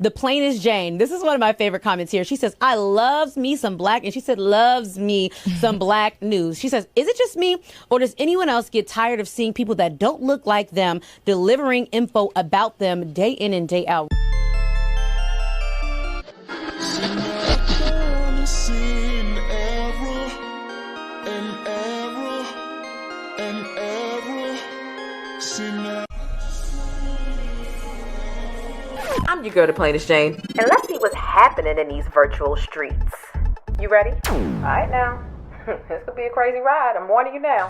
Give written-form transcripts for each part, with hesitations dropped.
The plainest Jane. This is one of my favorite comments here. She says, I loves me some black, and she said, loves me some black news. She says, is it just me, or does anyone else get tired of seeing people that don't look like them delivering info about them day in and day out? I'm your girl, the plainest Jane, and let's see what's happening in these virtual streets. You ready? All right now. This could be a crazy ride. I'm warning you now.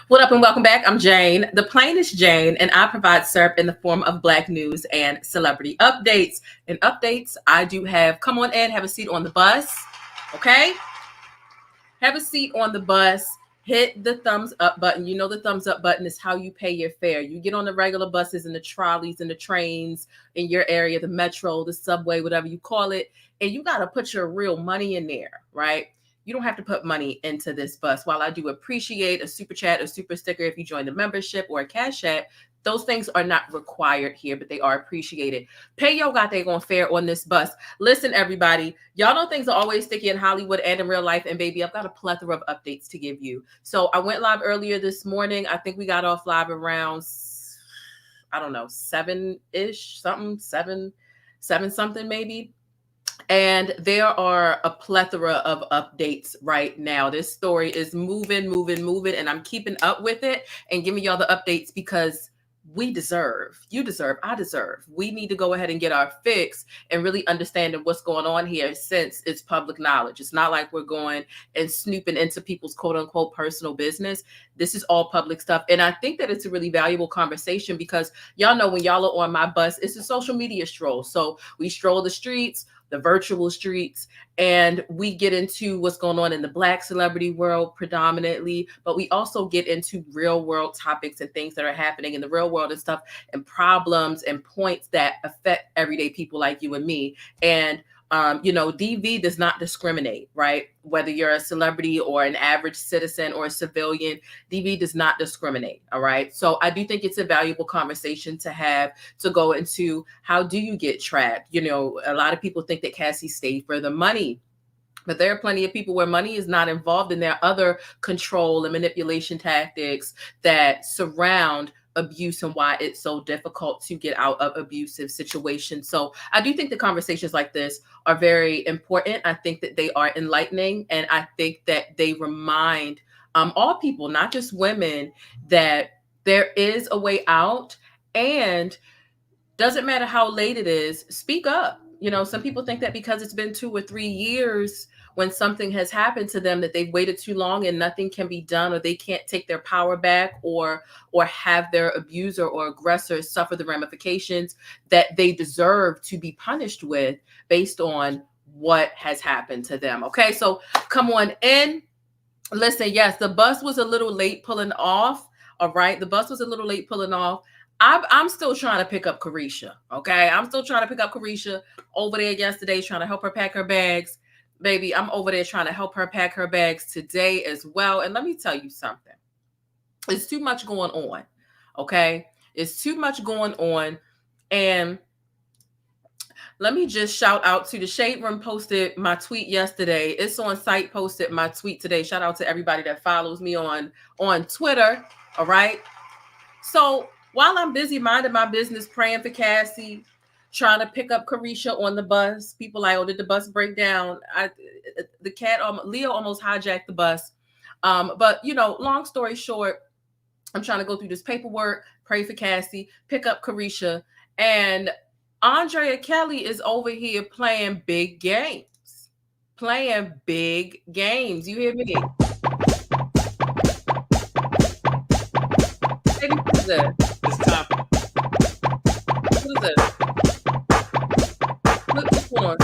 What up and welcome back. I'm Jane, the plainest Jane, and I provide syrup in the form of black news and celebrity updates. And updates I do have. Come on in, have a seat on the bus, okay? Have a seat on the bus. Hit the thumbs up button. You know the thumbs up button is how you pay your fare. You get on the regular buses and the trolleys and the trains in your area, the metro, the subway, whatever you call it, and you got to put your real money in there, right? You don't have to put money into this bus. While I do appreciate a super chat, a super sticker if you join the membership or a cash app, those things are not required here, but they are appreciated. Pay your goddamn fare on this bus. Listen, everybody, y'all know things are always sticky in Hollywood and in real life. And baby, I've got a plethora of updates to give you. So I went live earlier this morning. I think we got off live around, I don't know, 7-ish, something, seven something maybe. And there are a plethora of updates right now. This story is moving, and I'm keeping up with it and giving y'all the updates because we deserve, you deserve, I deserve. We need to go ahead and get our fix and really understanding what's going on here since it's public knowledge. It's not like we're going and snooping into people's quote unquote personal business. This is all public stuff. And I think that it's a really valuable conversation because y'all know when y'all are on my bus, it's a social media stroll. So we stroll the streets, the virtual streets, and we get into what's going on in the Black celebrity world predominantly, but we also get into real world topics and things that are happening in the real world and stuff and problems and points that affect everyday people like you and me. And DV does not discriminate, right? Whether you're a celebrity or an average citizen or a civilian, DV does not discriminate, all right? So I do think it's a valuable conversation to have to go into how do you get trapped? You know, a lot of people think that Cassie stayed for the money, but there are plenty of people where money is not involved and there are other control and manipulation tactics that surround abuse and why it's so difficult to get out of abusive situations. So I do think the conversations like this are very important. I think that they are enlightening, and I think that they remind all people, not just women, that there is a way out, and doesn't matter how late it is, speak up. You know, some people think that because it's been 2 or 3 years when something has happened to them that they've waited too long and nothing can be done, or they can't take their power back, or have their abuser or aggressor suffer the ramifications that they deserve to be punished with based on what has happened to them. Okay, so come on in. Listen, yes, the bus was a little late pulling off. All right, the bus was a little late pulling off. I'm still trying to pick up Carisha. Okay, I'm still trying to pick up Carisha over there yesterday, trying to help her pack her bags. Baby, I'm over there trying to help her pack her bags today as well. And let me tell you something. It's too much going on. Okay, it's too much going on. And let me just shout out to the Shade Room posted my tweet yesterday. It's on site posted my tweet today. Shout out to everybody that follows me on Twitter. All right. So while I'm busy minding my business, praying for Cassie, trying to pick up Carisha on the bus, people like, oh, did the bus break down? Leo almost hijacked the bus. But, you know, long story short, I'm trying to go through this paperwork, pray for Cassie, pick up Carisha, and Andrea Kelly is over here playing big games. Playing big games. You hear me? Baby, what is that? It's time. What is that? What's going on?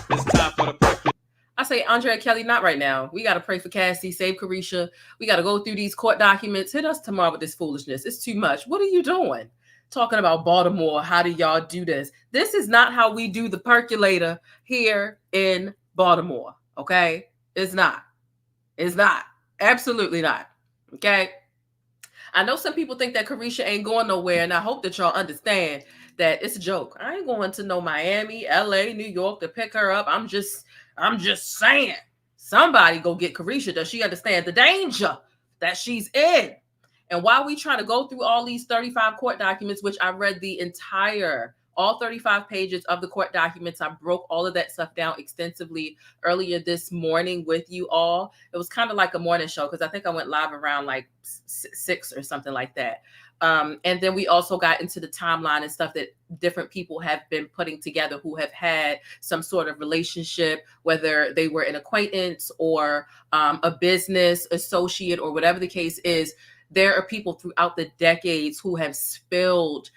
It's time for the purpose. I say, Andrea Kelly, not right now. We got to pray for Cassie, save Carisha. We got to go through these court documents. Hit us tomorrow with this foolishness. It's too much. What are you doing? Talking about Baltimore. How do y'all do this? This is not how we do the percolator here in Baltimore. Okay? It's not. It's not. Absolutely not. Okay? I know some people think that Carisha ain't going nowhere, and I hope that y'all understand that it's a joke. I ain't going to no Miami, LA, New York to pick her up. I'm just saying. Somebody go get Carisha. Does she understand the danger that she's in? And while we try to go through all these 35 court documents, which I read all 35 pages of the court documents, I broke all of that stuff down extensively earlier this morning with you all. It was kind of like a morning show because I think I went live around like 6 or something like that. And then we also got into the timeline and stuff that different people have been putting together who have had some sort of relationship, whether they were an acquaintance or a business associate or whatever the case is. There are people throughout the decades who have spilled,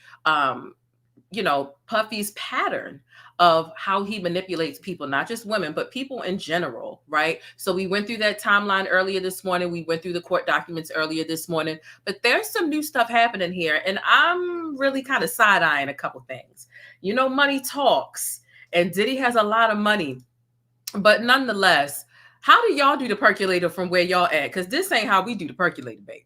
Puffy's pattern of how he manipulates people, not just women, but people in general, right? So we went through that timeline earlier this morning. We went through the court documents earlier this morning, but there's some new stuff happening here. And I'm really kind of side-eyeing a couple things. Money talks, and Diddy has a lot of money, but nonetheless, how do y'all do the percolator from where y'all at? Because this ain't how we do the percolator, baby.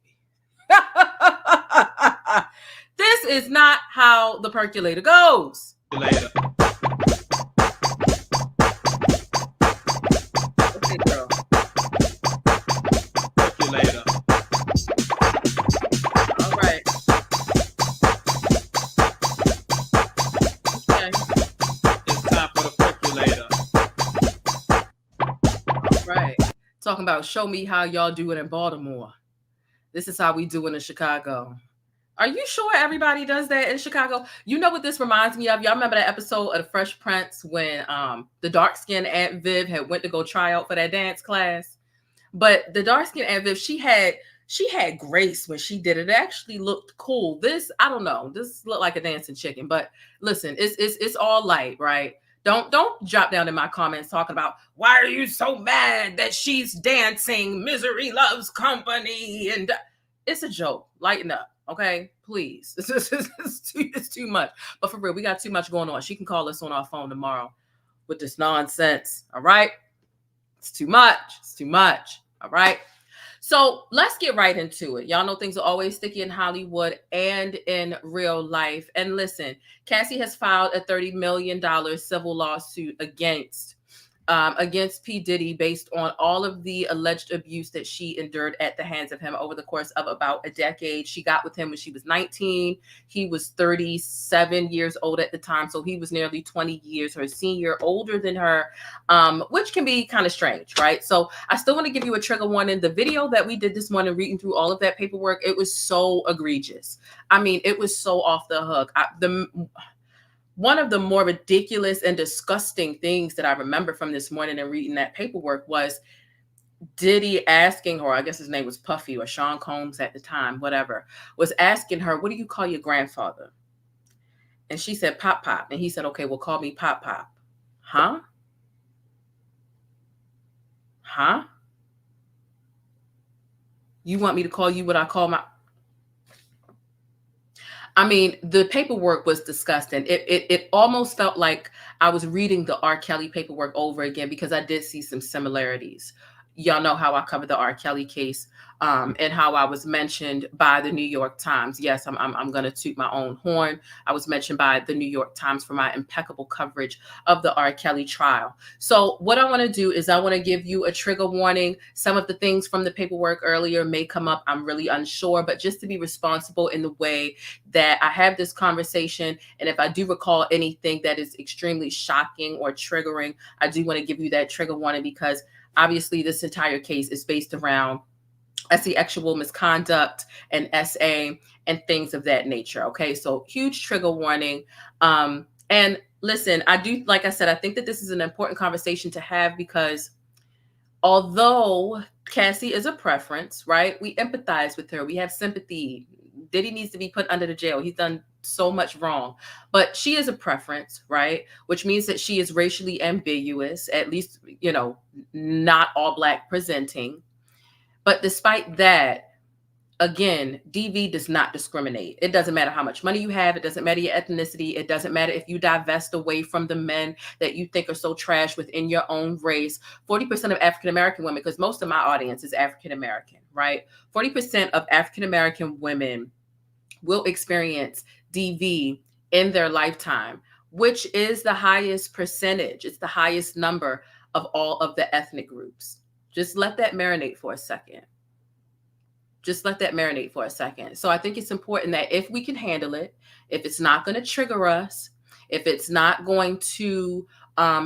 This is not how the percolator goes. Later. Okay, girl. Percolator. All right. Okay. It's time for the percolator. All right. Talking about show me how y'all do it in Baltimore. This is how we do it in Chicago. Are you sure everybody does that in Chicago? You know what this reminds me of? Y'all remember that episode of The Fresh Prince when the dark-skinned Aunt Viv had went to go try out for that dance class? But the dark-skinned Aunt Viv, she had grace when she did it. It actually looked cool. This, I don't know. This looked like a dancing chicken. But listen, it's all light, right? Don't drop down in my comments talking about why are you so mad that she's dancing? Misery loves company. And it's a joke. Lighten up. Okay, please. It's too much. But for real, we got too much going on. She can call us on our phone tomorrow with this nonsense. All right. It's too much. It's too much. All right. So let's get right into it. Y'all know things are always sticky in Hollywood and in real life. And listen, Cassie has filed a $30 million civil lawsuit against P. Diddy based on all of the alleged abuse that she endured at the hands of him over the course of about a decade. She got with him when she was 19. He was 37 years old at the time. So he was nearly 20 years her senior, older than her, which can be kind of strange, right? So I still want to give you a trigger warning. The video that we did this morning, reading through all of that paperwork, it was so egregious. I mean, it was so off the hook. One of the more ridiculous and disgusting things that I remember from this morning and reading that paperwork was Diddy asking her, I guess his name was Puffy or Sean Combs at the time, whatever, was asking her, what do you call your grandfather? And she said, Pop Pop. And he said, okay, well, call me Pop Pop. Huh? Huh? You want me to call you what I call my... I mean, the paperwork was disgusting. It almost felt like I was reading the R. Kelly paperwork over again because I did see some similarities. Y'all know how I covered the R. Kelly case and how I was mentioned by the New York Times. Yes, I'm going to toot my own horn. I was mentioned by the New York Times for my impeccable coverage of the R. Kelly trial. So what I want to do is I want to give you a trigger warning. Some of the things from the paperwork earlier may come up. I'm really unsure, but just to be responsible in the way that I have this conversation. And if I do recall anything that is extremely shocking or triggering, I do want to give you that trigger warning because obviously this entire case is based around sexual misconduct and SA and things of that nature. Okay, so huge trigger warning. And listen, like I said, I think that this is an important conversation to have because although Cassie is a preference, right? We empathize with her. We have sympathy. Diddy needs to be put under the jail. He's done so much wrong. But she is a preference, right? Which means that she is racially ambiguous, at least, you know, not all Black presenting. But despite that, again, DV does not discriminate. It doesn't matter how much money you have. It doesn't matter your ethnicity. It doesn't matter if you divest away from the men that you think are so trash within your own race. 40% of African-American women, because most of my audience is African-American, right? 40% of African-American women will experience DV in their lifetime, which is the highest percentage. It's the highest number of all of the ethnic groups. Just let that marinate for a second. Just let that marinate for a second. So I think it's important that if we can handle it, if it's not going to trigger us, if it's not going to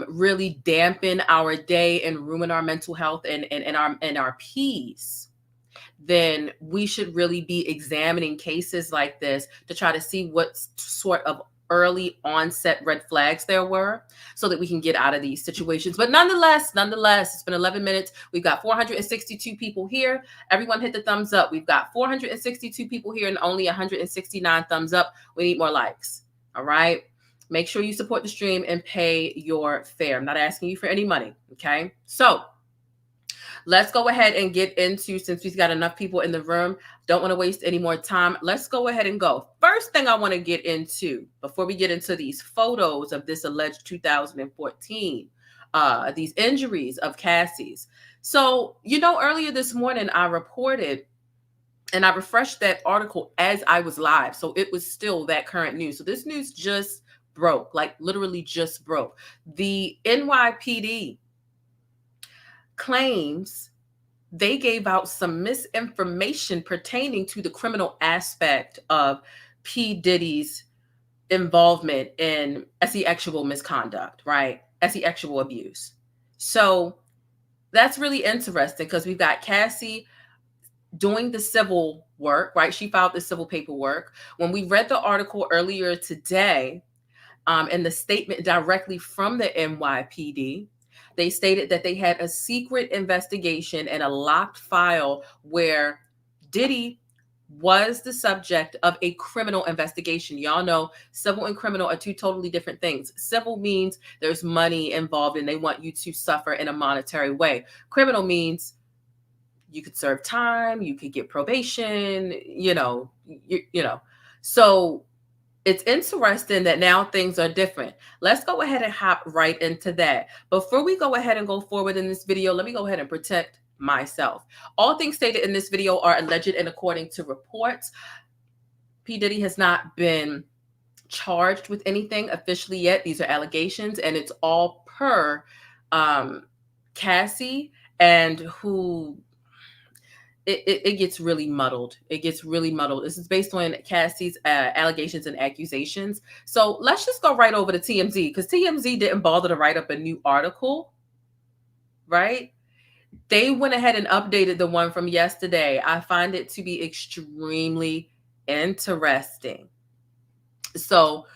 really dampen our day and ruin our mental health and our peace, then we should really be examining cases like this to try to see what sort of early onset red flags there were so that we can get out of these situations. But nonetheless, it's been 11 minutes. We've got 462 people here. Everyone hit the thumbs up. We've got 462 people here and only 169 thumbs up. We need more likes. All right. Make sure you support the stream and pay your fare. I'm not asking you for any money. Okay. So let's go ahead and get into, since we've got enough people in the room, don't want to waste any more time. Let's go ahead and go. First thing I want to get into, before we get into these photos of this alleged 2014, these injuries of Cassie's. So, you know, earlier this morning, I reported and I refreshed that article as I was live. So it was still that current news. So this news just broke, like literally just broke. The NYPD claims they gave out some misinformation pertaining to the criminal aspect of P. Diddy's involvement in sexual misconduct, right? Sexual abuse. So that's really interesting because we've got Cassie doing the civil work, right? She filed the civil paperwork. When we read the article earlier today, and the statement directly from the NYPD, they stated that they had a secret investigation and a locked file where Diddy was the subject of a criminal investigation. Y'all know civil and criminal are two totally different things. Civil means there's money involved and they want you to suffer in a monetary way. Criminal means you could serve time, you could get probation, you know. So it's interesting that now things are different. Let's go ahead and hop right into that. Before we go ahead and go forward in this video, let me go ahead and protect myself. All things stated in this video are alleged and according to reports. P. Diddy has not been charged with anything officially yet. These are allegations, and it's all per Cassie, and who it gets really muddled. It gets really muddled. This is based on Cassie's allegations and accusations. So let's just go right over to TMZ, because TMZ didn't bother to write up a new article, right? They went ahead and updated the one from yesterday. I find it to be extremely interesting. So,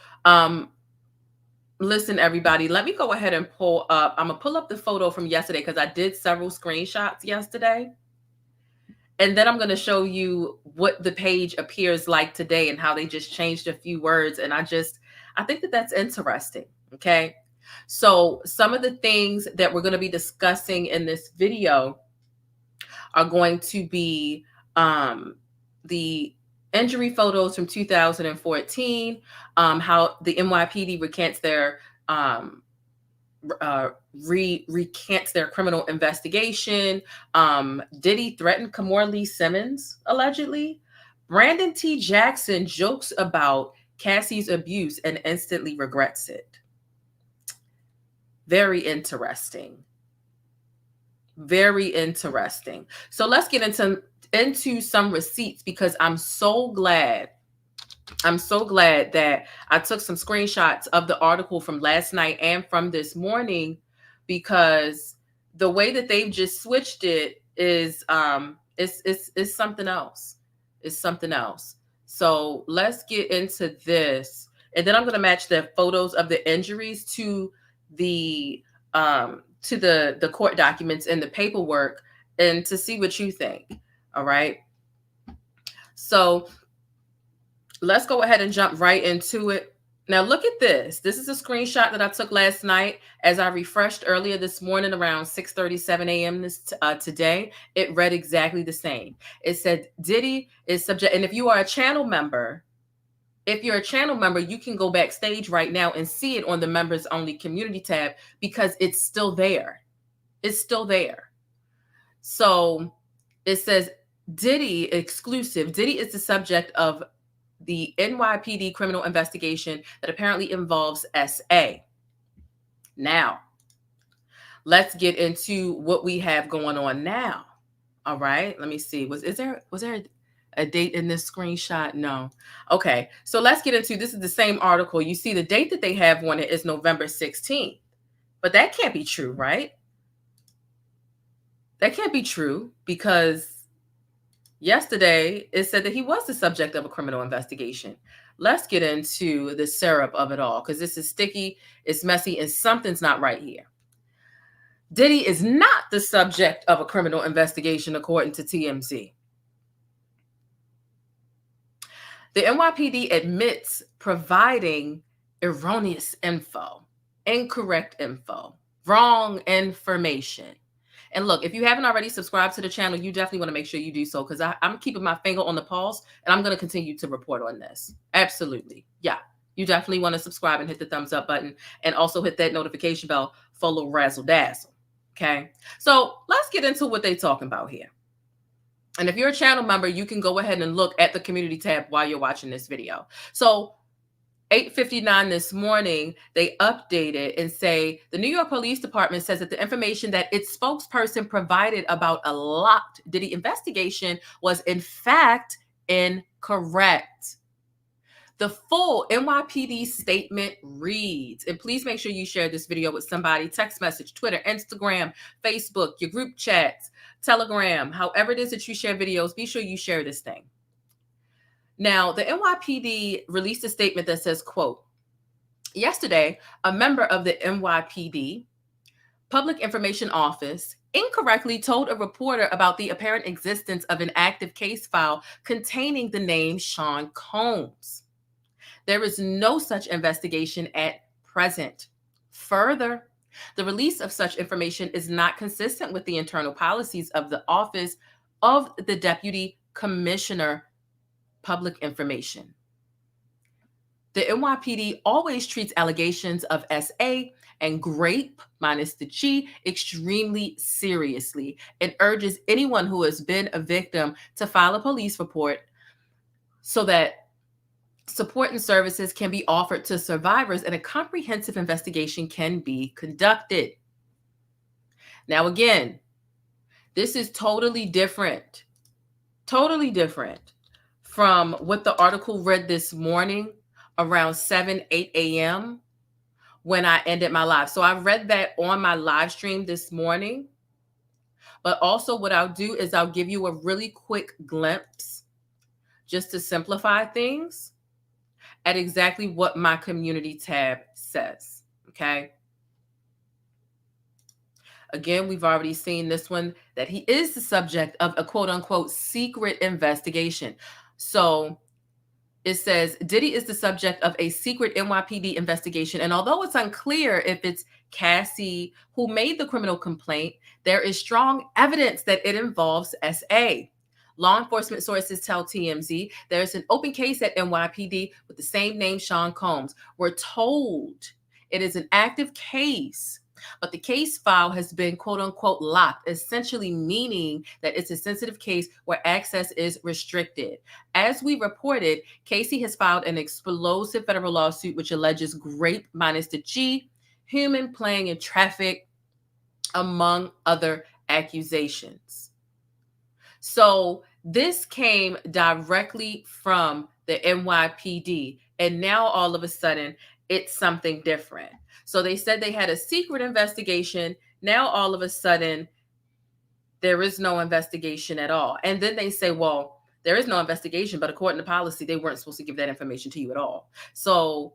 listen, everybody, let me go ahead and pull up. I'm going to pull up the photo from yesterday because I did several screenshots yesterday. And then I'm going to show you what the page appears like today and how they just changed a few words. And I think that that's interesting. Okay. So some of the things that we're going to be discussing in this video are going to be the injury photos from 2014, how the NYPD recants their recants their criminal investigation. Diddy threatened Kimora Simmons, allegedly. Brandon T. Jackson jokes about Cassie's abuse and instantly regrets it. Very interesting. Very interesting. So let's get into some receipts, because I'm so glad that I took some screenshots of the article from last night and from this morning, because the way that they've just switched it is something else. It's something else. So let's get into this, and then I'm going to match the photos of the injuries to the court documents and the paperwork, and to see what you think. All right. So let's go ahead and jump right into it. Now, look at this. This is a screenshot that I took last night as I refreshed earlier this morning around 6:37 a.m. Today. It read exactly the same. It said Diddy is subject, and if you're a channel member, you can go backstage right now and see it on the members only community tab because it's still there. It's still there. So it says Diddy exclusive. Diddy is the subject of the NYPD criminal investigation that apparently involves SA. Now, let's get into what we have going on now. All right, let me see. Was there a date in this screenshot? No. Okay, so let's get into this. Is the same article. You see the date that they have on it is November 16th. But that can't be true, right? That can't be true because yesterday, it said that he was the subject of a criminal investigation. Let's get into the syrup of it all because this is sticky, it's messy, and something's not right here. Diddy is not the subject of a criminal investigation, according to TMZ. The NYPD admits providing erroneous info, incorrect info, wrong information. And look, if you haven't already subscribed to the channel, you definitely want to make sure you do so because I'm keeping my finger on the pulse and I'm going to continue to report on this. Absolutely. Yeah. You definitely want to subscribe and hit the thumbs up button and also hit that notification bell for a little razzle dazzle. Okay. So let's get into what they're talking about here. And if you're a channel member, you can go ahead and look at the community tab while you're watching this video. So 8:59 this morning, they updated and say the New York Police Department says that the information that its spokesperson provided about a locked Diddy investigation was in fact incorrect. The full NYPD statement reads, and please make sure you share this video with somebody, text message, Twitter, Instagram, Facebook, your group chats, Telegram, however it is that you share videos, be sure you share this thing. Now, the NYPD released a statement that says, quote, yesterday, a member of the NYPD Public Information Office incorrectly told a reporter about the apparent existence of an active case file containing the name Sean Combs. There is no such investigation at present. Further, the release of such information is not consistent with the internal policies of the Office of the Deputy Commissioner Public Information. The NYPD always treats allegations of SA and gRAPE minus the G extremely seriously and urges anyone who has been a victim to file a police report so that support and services can be offered to survivors and a comprehensive investigation can be conducted. Now, again, this is totally different from what the article read this morning around 8 a.m. when I ended my live. So I read that on my live stream this morning. But also what I'll do is I'll give you a really quick glimpse just to simplify things at exactly what my community tab says, okay? Again, we've already seen this one, that he is the subject of a quote-unquote secret investigation. So it says, Diddy is the subject of a secret NYPD investigation. And although it's unclear if it's Cassie who made the criminal complaint, there is strong evidence that it involves SA. Law enforcement sources tell TMZ there's an open case at NYPD with the same name, Sean Combs. We're told it is an active case, but the case file has been quote unquote locked, essentially meaning that it's a sensitive case where access is restricted. As we reported, Casey has filed an explosive federal lawsuit which alleges gRAPE minus the G, human playing and traffic, among other accusations. So this came directly from the NYPD, and now all of a sudden it's something different. So they said they had a secret investigation. Now all of a sudden there is no investigation at all. And then they say, well, there is no investigation, but according to policy, they weren't supposed to give that information to you at all. So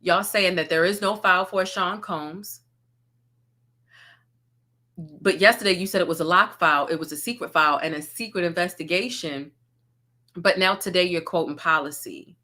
y'all saying that there is no file for Sean Combs. But yesterday you said it was a locked file, it was a secret file and a secret investigation. But now today you're quoting policy.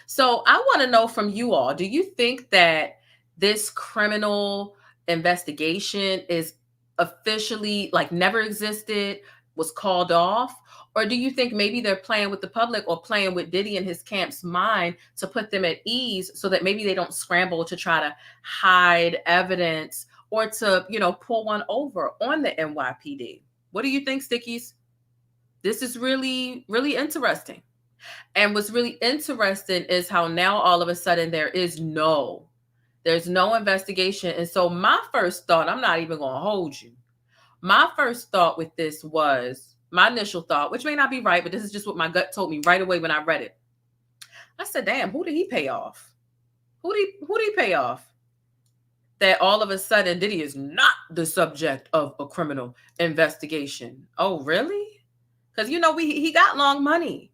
So I want to know from you all, do you think that this criminal investigation is officially like never existed, was called off? Or do you think maybe they're playing with the public or playing with Diddy and his camp's mind to put them at ease so that maybe they don't scramble to try to hide evidence or to, pull one over on the NYPD? What do you think, Stickies? This is really, really interesting. And what's really interesting is how now all of a sudden there's no investigation. And so my first thought, I'm not even going to hold you. My first thought with this was, my initial thought, which may not be right, but this is just what my gut told me right away when I read it. I said, damn, who did he pay off? Who did he pay off? That all of a sudden Diddy is not the subject of a criminal investigation. Oh, really? Because, he got long money.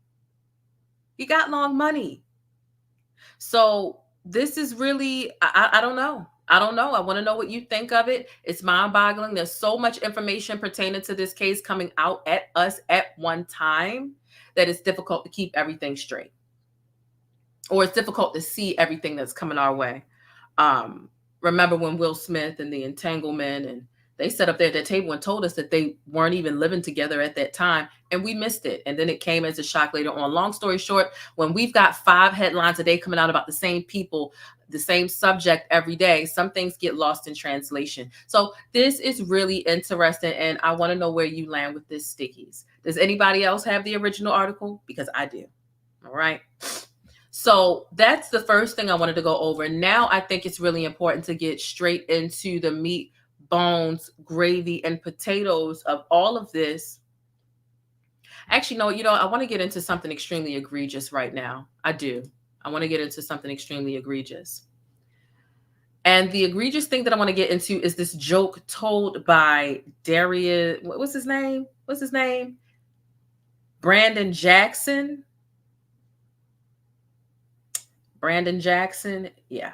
He got long money. So this is really, I don't know. I don't know. I want to know what you think of it. It's mind-boggling. There's so much information pertaining to this case coming out at us at one time that it's difficult to keep everything straight. Or it's difficult to see everything that's coming our way. Remember when Will Smith and the entanglement, and they sat up there at that table and told us that they weren't even living together at that time, and we missed it. And then it came as a shock later on. Long story short, when we've got 5 headlines a day coming out about the same people, the same subject every day, some things get lost in translation. So this is really interesting, and I want to know where you land with this, Stickies. Does anybody else have the original article? Because I do. All right. So that's the first thing I wanted to go over. Now I think it's really important to get straight into the meat, bones, gravy, and potatoes of all of this. Actually, no, I want to get into something extremely egregious right now. I do. I want to get into something extremely egregious. And the egregious thing that I want to get into is this joke told by Darius. What's his name? Brandon Jackson. Brandon Jackson. Yeah.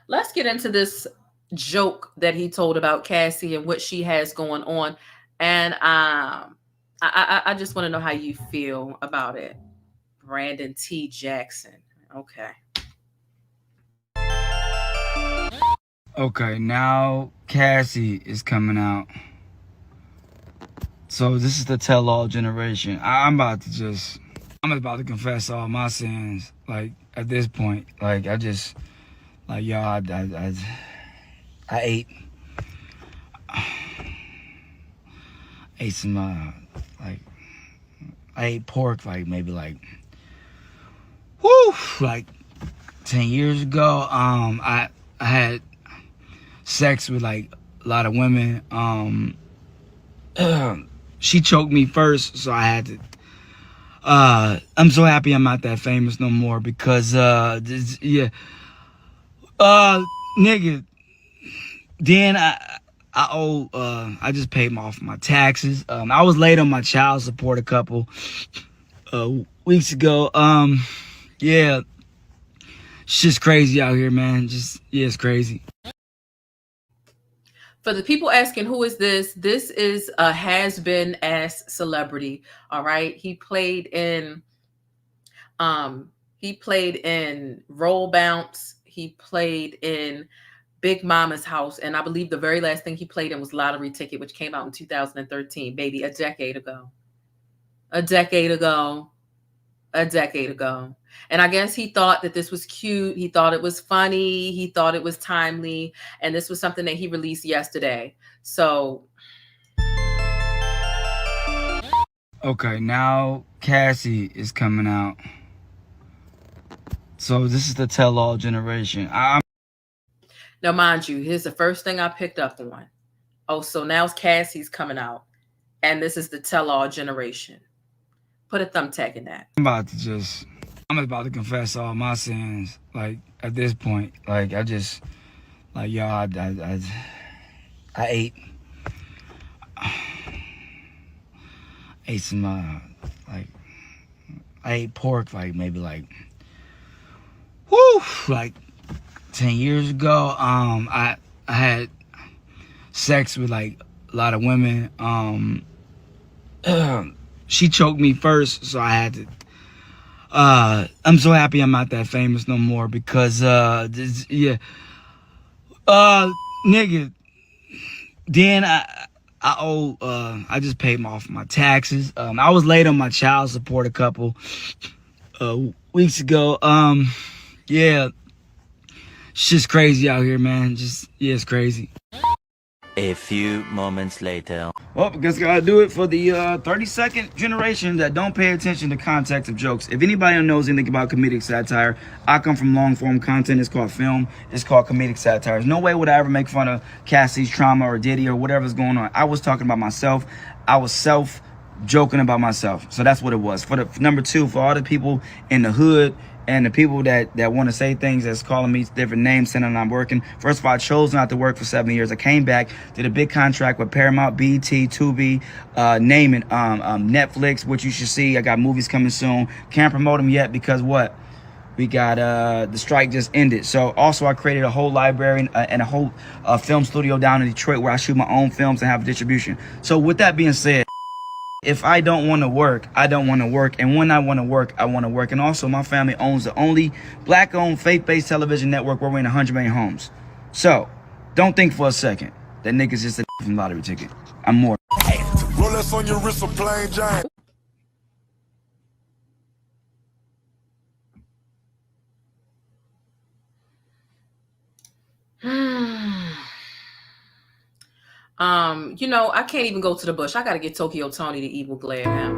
Let's get into this joke that he told about Cassie and what she has going on. And I just want to know how you feel about it. Brandon T. Jackson. Okay. Okay, now Cassie is coming out. So this is the tell-all generation. I'm about to confess all my sins. Like at this point, like I ate some I ate pork maybe 10 years ago. I had sex with a lot of women. She choked me first, so I had to. I'm so happy I'm not that famous no more because nigga. Then I owe. I just paid off my taxes. I was late on my child support a couple weeks ago. Yeah, it's just crazy out here, man. It's crazy. For the people asking, who is this? This is a has-been ass celebrity. All right. He played in Roll Bounce. He played in Big Mama's House. And I believe the very last thing he played in was Lottery Ticket, which came out in 2013, baby, a decade ago. And I guess he thought that this was cute. He thought it was funny. He thought it was timely. And this was something that he released yesterday. So. Okay, now Cassie is coming out. So this is the tell-all generation. Now, mind you, here's the first thing I picked up on. Oh, so now Cassie's coming out. And this is the tell-all generation. Put a thumbtack in that. I'm about to confess all my sins. Like at this point, I ate some I ate pork maybe 10 years ago. I had sex with a lot of women. She choked me first, so I had to. I'm so happy I'm not that famous no more because yeah. Nigga, then I owe I just paid off my taxes. I was late on my child support a couple weeks ago. Yeah, shit's crazy out here, man. Yeah, it's crazy. A few moments later. Well, I guess I gotta do it for the 32nd generation that don't pay attention to context of jokes. If anybody knows anything about comedic satire, I come from long form content. It's called film. It's called comedic satire. There's no way would I ever make fun of Cassie's trauma or Diddy or whatever's going on. I was talking about myself. I was joking about myself. So that's what it was. For the number two, for all the people in the hood and the people that want to say things that's calling me different names, saying I'm not working. First of all, I chose not to work for 7 years. I came back, did a big contract with Paramount, BET, Tubi, name it, Netflix, which you should see. I got movies coming soon. Can't promote them yet because what? We got the strike just ended. So also I created a whole library and a whole film studio down in Detroit where I shoot my own films and have distribution. So with that being said, if I don't want to work, I don't want to work. And when I want to work, I want to work. And also, my family owns the only black-owned, faith-based television network where we're in 100 million homes. So, don't think for a second that niggas just a from lottery ticket. I'm more. Rolex on your wrist, a plain Jane. You know, I can't even go to the bush. I gotta get Tokyo Tony the evil glare now.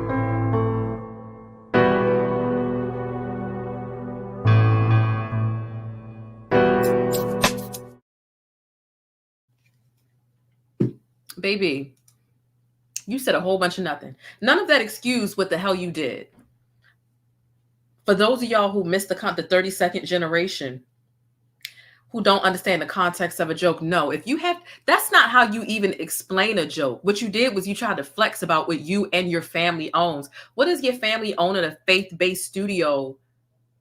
Baby, you said a whole bunch of nothing. None of that excused what the hell you did. For those of y'all who missed the 32nd generation, who don't understand the context of a joke, no. If you have, that's not how you even explain a joke. What you did was you tried to flex about what you and your family owns. What does your family owning a faith-based studio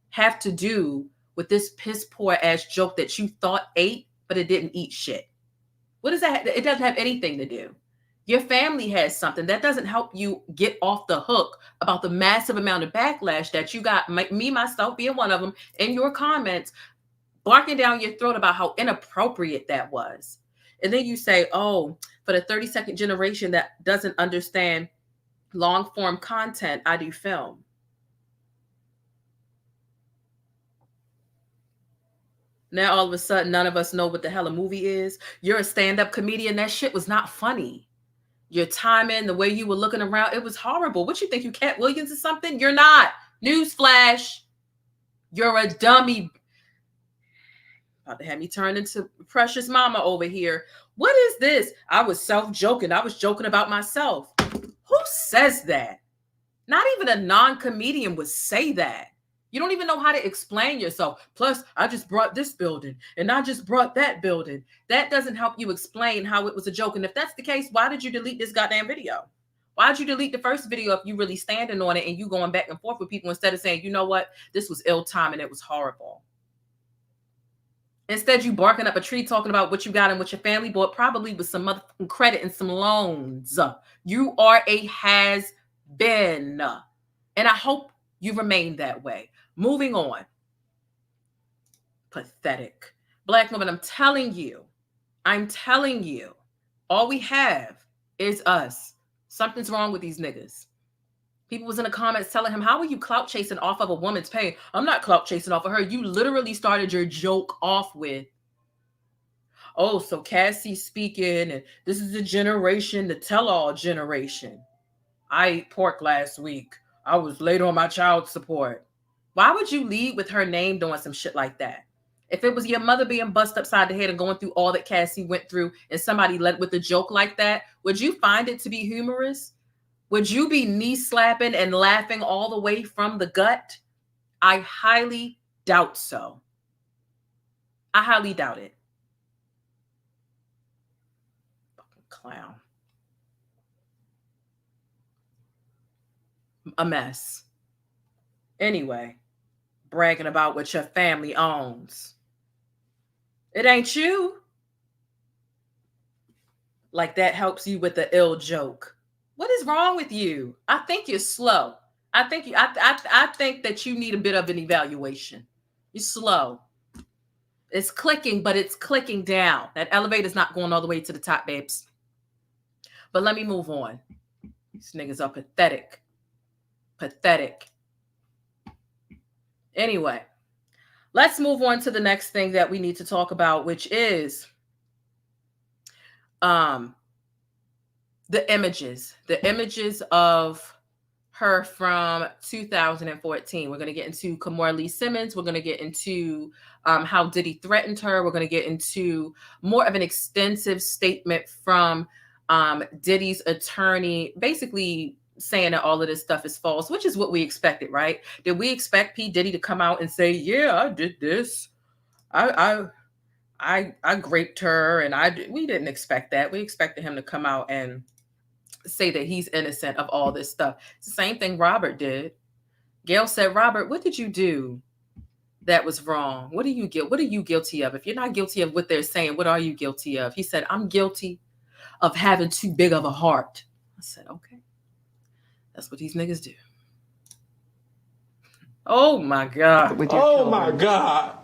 have to do with this piss poor ass joke that you thought ate, but it didn't eat shit? What does that? It doesn't have anything to do. Your family has something that doesn't help you get off the hook about the massive amount of backlash that you got, me, myself being one of them, in your comments, barking down your throat about how inappropriate that was. And then you say, oh, for the 32nd generation that doesn't understand long form content, I do film. Now all of a sudden, none of us know what the hell a movie is. You're a stand-up comedian. That shit was not funny. Your timing, the way you were looking around, it was horrible. What you think, you Cat Williams or something? You're not. Newsflash. You're a dummy. About to have me turn into Precious Mama over here. What is this? I was self-joking. I was joking about myself. Who says that? Not even a non-comedian would say that. You don't even know how to explain yourself. Plus, I just brought this building and I just brought that building. That doesn't help you explain how it was a joke. And if that's the case, why did you delete this goddamn video? Why did you delete the first video if you really standing on it and you going back and forth with people instead of saying, you know what, this was ill time and it was horrible? Instead, you barking up a tree talking about what you got and what your family bought, probably with some motherfucking credit and some loans. You are a has-been. And I hope you remain that way. Moving on. Pathetic. Black woman, I'm telling you, all we have is us. Something's wrong with these niggas. People was in the comments telling him, how are you clout chasing off of a woman's pain? I'm not clout chasing off of her. You literally started your joke off with, oh, so Cassie's speaking, and this is the generation, the tell-all generation. I ate pork last week. I was late on my child support. Why would you lead with her name doing some shit like that? If it was your mother being bust upside the head and going through all that Cassie went through and somebody led with a joke like that, would you find it to be humorous? Would you be knee slapping and laughing all the way from the gut? I highly doubt so. I highly doubt it. Fucking clown. A mess. Anyway, bragging about what your family owns. It ain't you. Like that helps you with the ill joke. What is wrong with you? I think you're slow. I think that you need a bit of an evaluation. You're slow. It's clicking, but it's clicking down. That elevator's not going all the way to the top, babes. But let me move on. These niggas are pathetic. Pathetic. Anyway, let's move on to the next thing that we need to talk about, which is the images. The images of her from 2014. We're going to get into Kimora Simmons. We're going to get into how Diddy threatened her. We're going to get into more of an extensive statement from Diddy's attorney, basically saying that all of this stuff is false, which is what we expected, right? Did we expect P. Diddy to come out and say, yeah, I did this. I graped her, and we didn't expect that. We expected him to come out and say that he's innocent of all this stuff. It's the same thing Robert did. Gail said, Robert, what did you do that was wrong? What are you guilty of? If you're not guilty of what they're saying, what are you guilty of? He said, I'm guilty of having too big of a heart. I said, okay. That's what these niggas do. Oh my God. Oh my God.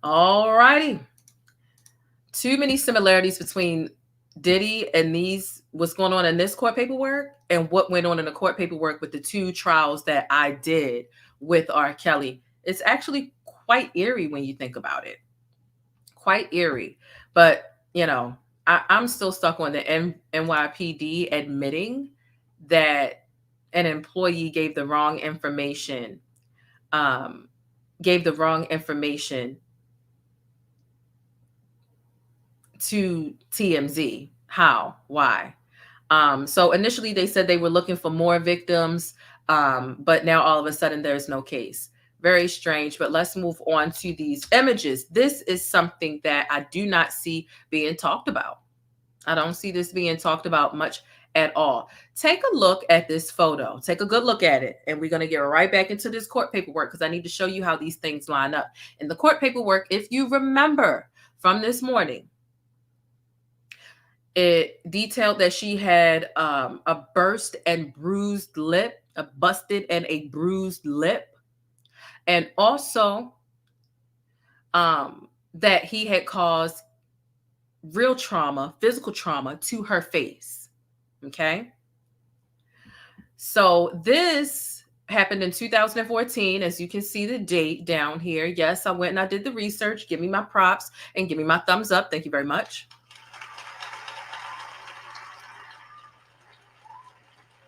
All righty. Too many similarities between Diddy and what's going on in this court paperwork and what went on in the court paperwork with the two trials that I did with R. Kelly. It's actually quite eerie when you think about it. Quite eerie. But, I'm still stuck on the NYPD admitting that an employee gave the wrong information. To TMZ. How? Why? So initially they said they were looking for more victims, but now all of a sudden there's no case. Very strange, but let's move on to these images. This is something that I do not see being talked about. I don't see this being talked about much at all. Take a look at this photo. Take a good look at it. And we're going to get right back into this court paperwork because I need to show you how these things line up. In the court paperwork, if you remember from this morning, it detailed that she had a burst and bruised lip, a busted and a bruised lip. And also that he had caused real trauma, physical trauma to her face. Okay. So this happened in 2014. As you can see the date down here. Yes, I went and I did the research. Give me my props and give me my thumbs up. Thank you very much.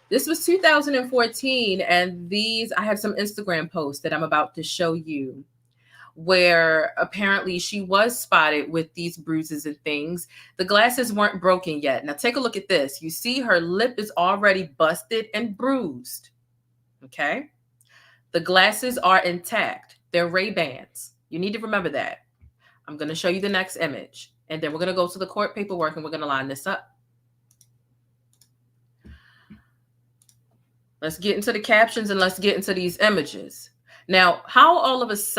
This was 2014, and I have some Instagram posts that I'm about to show you where apparently she was spotted with these bruises and things. The glasses weren't broken yet. Now take a look at this. You see her lip is already busted and bruised. Okay. The glasses are intact. They're Ray-Bans. You need to remember that. I'm going to show you the next image, and then we're going to go to the court paperwork and we're going to line this up. Let's get into the captions and let's get into these images. Now, how is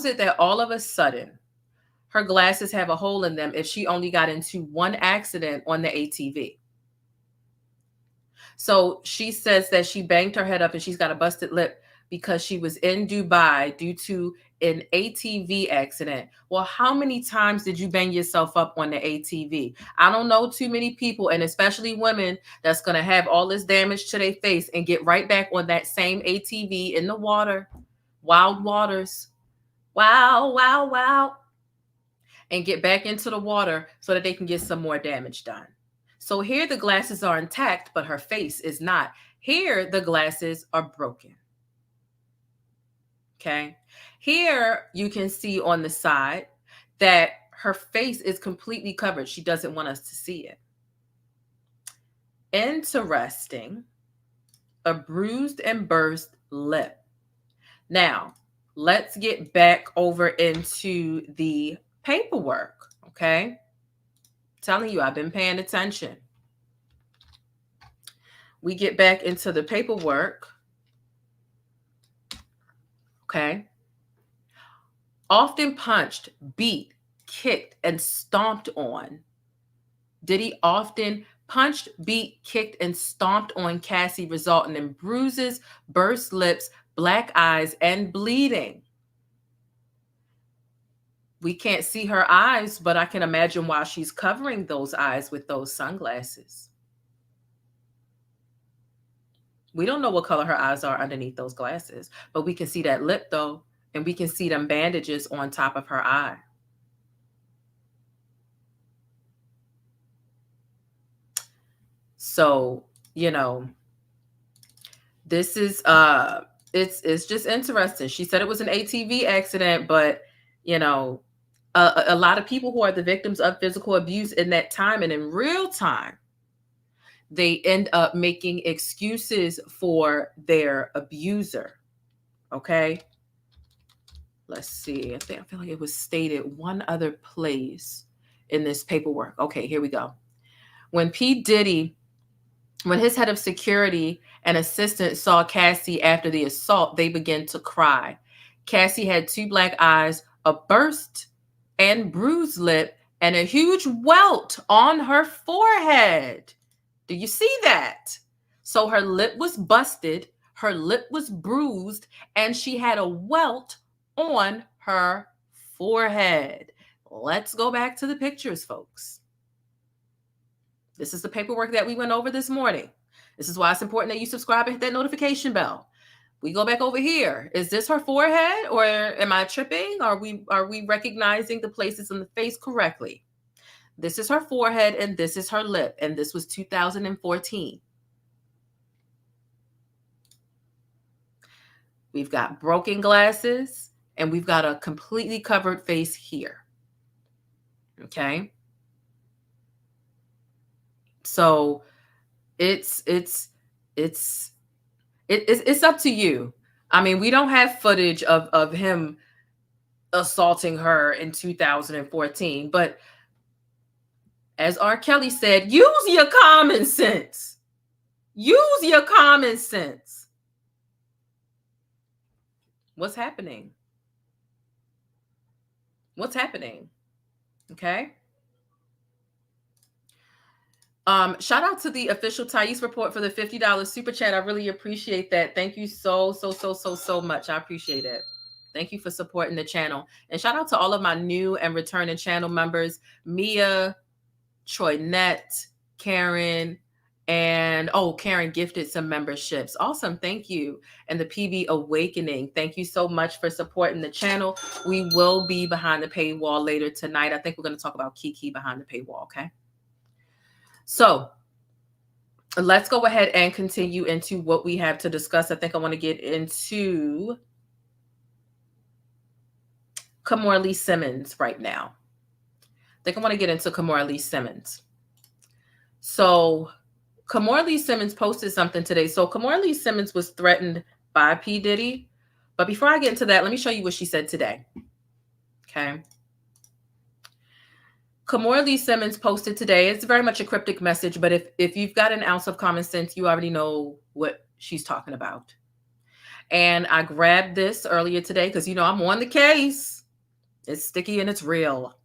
it that all of a sudden her glasses have a hole in them if she only got into one accident on the ATV? So she says that she banged her head up and she's got a busted lip because she was in Dubai due to an ATV accident. Well, how many times did you bang yourself up on the ATV? I don't know too many people, and especially women, that's going to have all this damage to their face and get right back on that same ATV in the water, wild waters. Wow, wow, wow. And get back into the water so that they can get some more damage done. So here the glasses are intact, but her face is not. Here the glasses are broken. Okay. Here you can see on the side that her face is completely covered. She doesn't want us to see it. Interesting. A bruised and burst lip. Now, let's get back over into the paperwork. Okay. I'm telling you, I've been paying attention. We get back into the paperwork. Okay. Often punched, beat, kicked, and stomped on. Diddy often punched, beat, kicked, and stomped on Cassie, resulting in bruises, burst lips, black eyes, and bleeding. We can't see her eyes, but I can imagine why she's covering those eyes with those sunglasses. We don't know what color her eyes are underneath those glasses, but we can see that lip though, and we can see them bandages on top of her eye. So, you know, this is it's just interesting. She said it was an ATV accident, but you know, a lot of people who are the victims of physical abuse in that time and in real time, they end up making excuses for their abuser. Okay. Let's see. I feel like it was stated one other place in this paperwork. Okay, here we go. When his head of security and assistant saw Cassie after the assault, they began to cry. Cassie had 2 black eyes, a burst and bruised lip, and a huge welt on her forehead. Do you see that? So her lip was busted, her lip was bruised, and she had a welt on her forehead. Let's go back to the pictures, folks. This is the paperwork that we went over this morning. This is why it's important that you subscribe and hit that notification bell. We go back over here. Is this her forehead, or am I tripping? Are we recognizing the places in the face correctly? This is her forehead and this is her lip, and this was 2014. We've got broken glasses and we've got a completely covered face here. Okay. So it's up to you. I mean, we don't have footage of him assaulting her in 2014, but as R. Kelly said, use your common sense. Use your common sense. What's happening? What's happening? Okay. Shout out to the official Thais report for the $50 super chat. I really appreciate that. Thank you so much. I appreciate it. Thank you for supporting the channel. And shout out to all of my new and returning channel members, Mia, Troynette, Karen, and Karen gifted some memberships. Awesome. Thank you. And the PB Awakening. Thank you so much for supporting the channel. We will be behind the paywall later tonight. I think we're going to talk about Kiki behind the paywall. Okay. So let's go ahead and continue into what we have to discuss. I think I want to get into Kimora Lee Simmons right now. I think I want to get into Kimora Lee Simmons. So Kimora Lee Simmons posted something today. So Kimora Lee Simmons was threatened by P. Diddy. But before I get into that, let me show you what she said today. Okay. Kimora Lee Simmons posted today. It's very much a cryptic message, but if you've got an ounce of common sense, you already know what she's talking about. And I grabbed this earlier today because, you know, I'm on the case. It's sticky and it's real.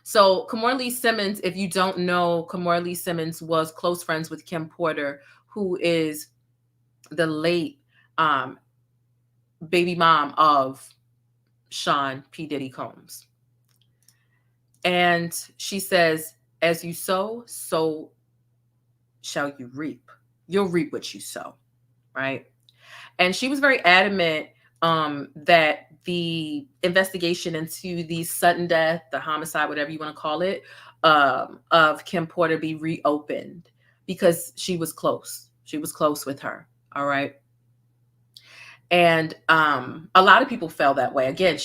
So Kimora Lee Simmons, if you don't know, Kimora Lee Simmons was close friends with Kim Porter, who is the late baby mom of Sean P. Diddy Combs. And she says, as you sow, so shall you reap. You'll reap what you sow, right? And she was very adamant that the investigation into the sudden death, the homicide, whatever you want to call it, of Kim Porter be reopened because she was close. She was close with her. All right. And a lot of people felt that way. Again,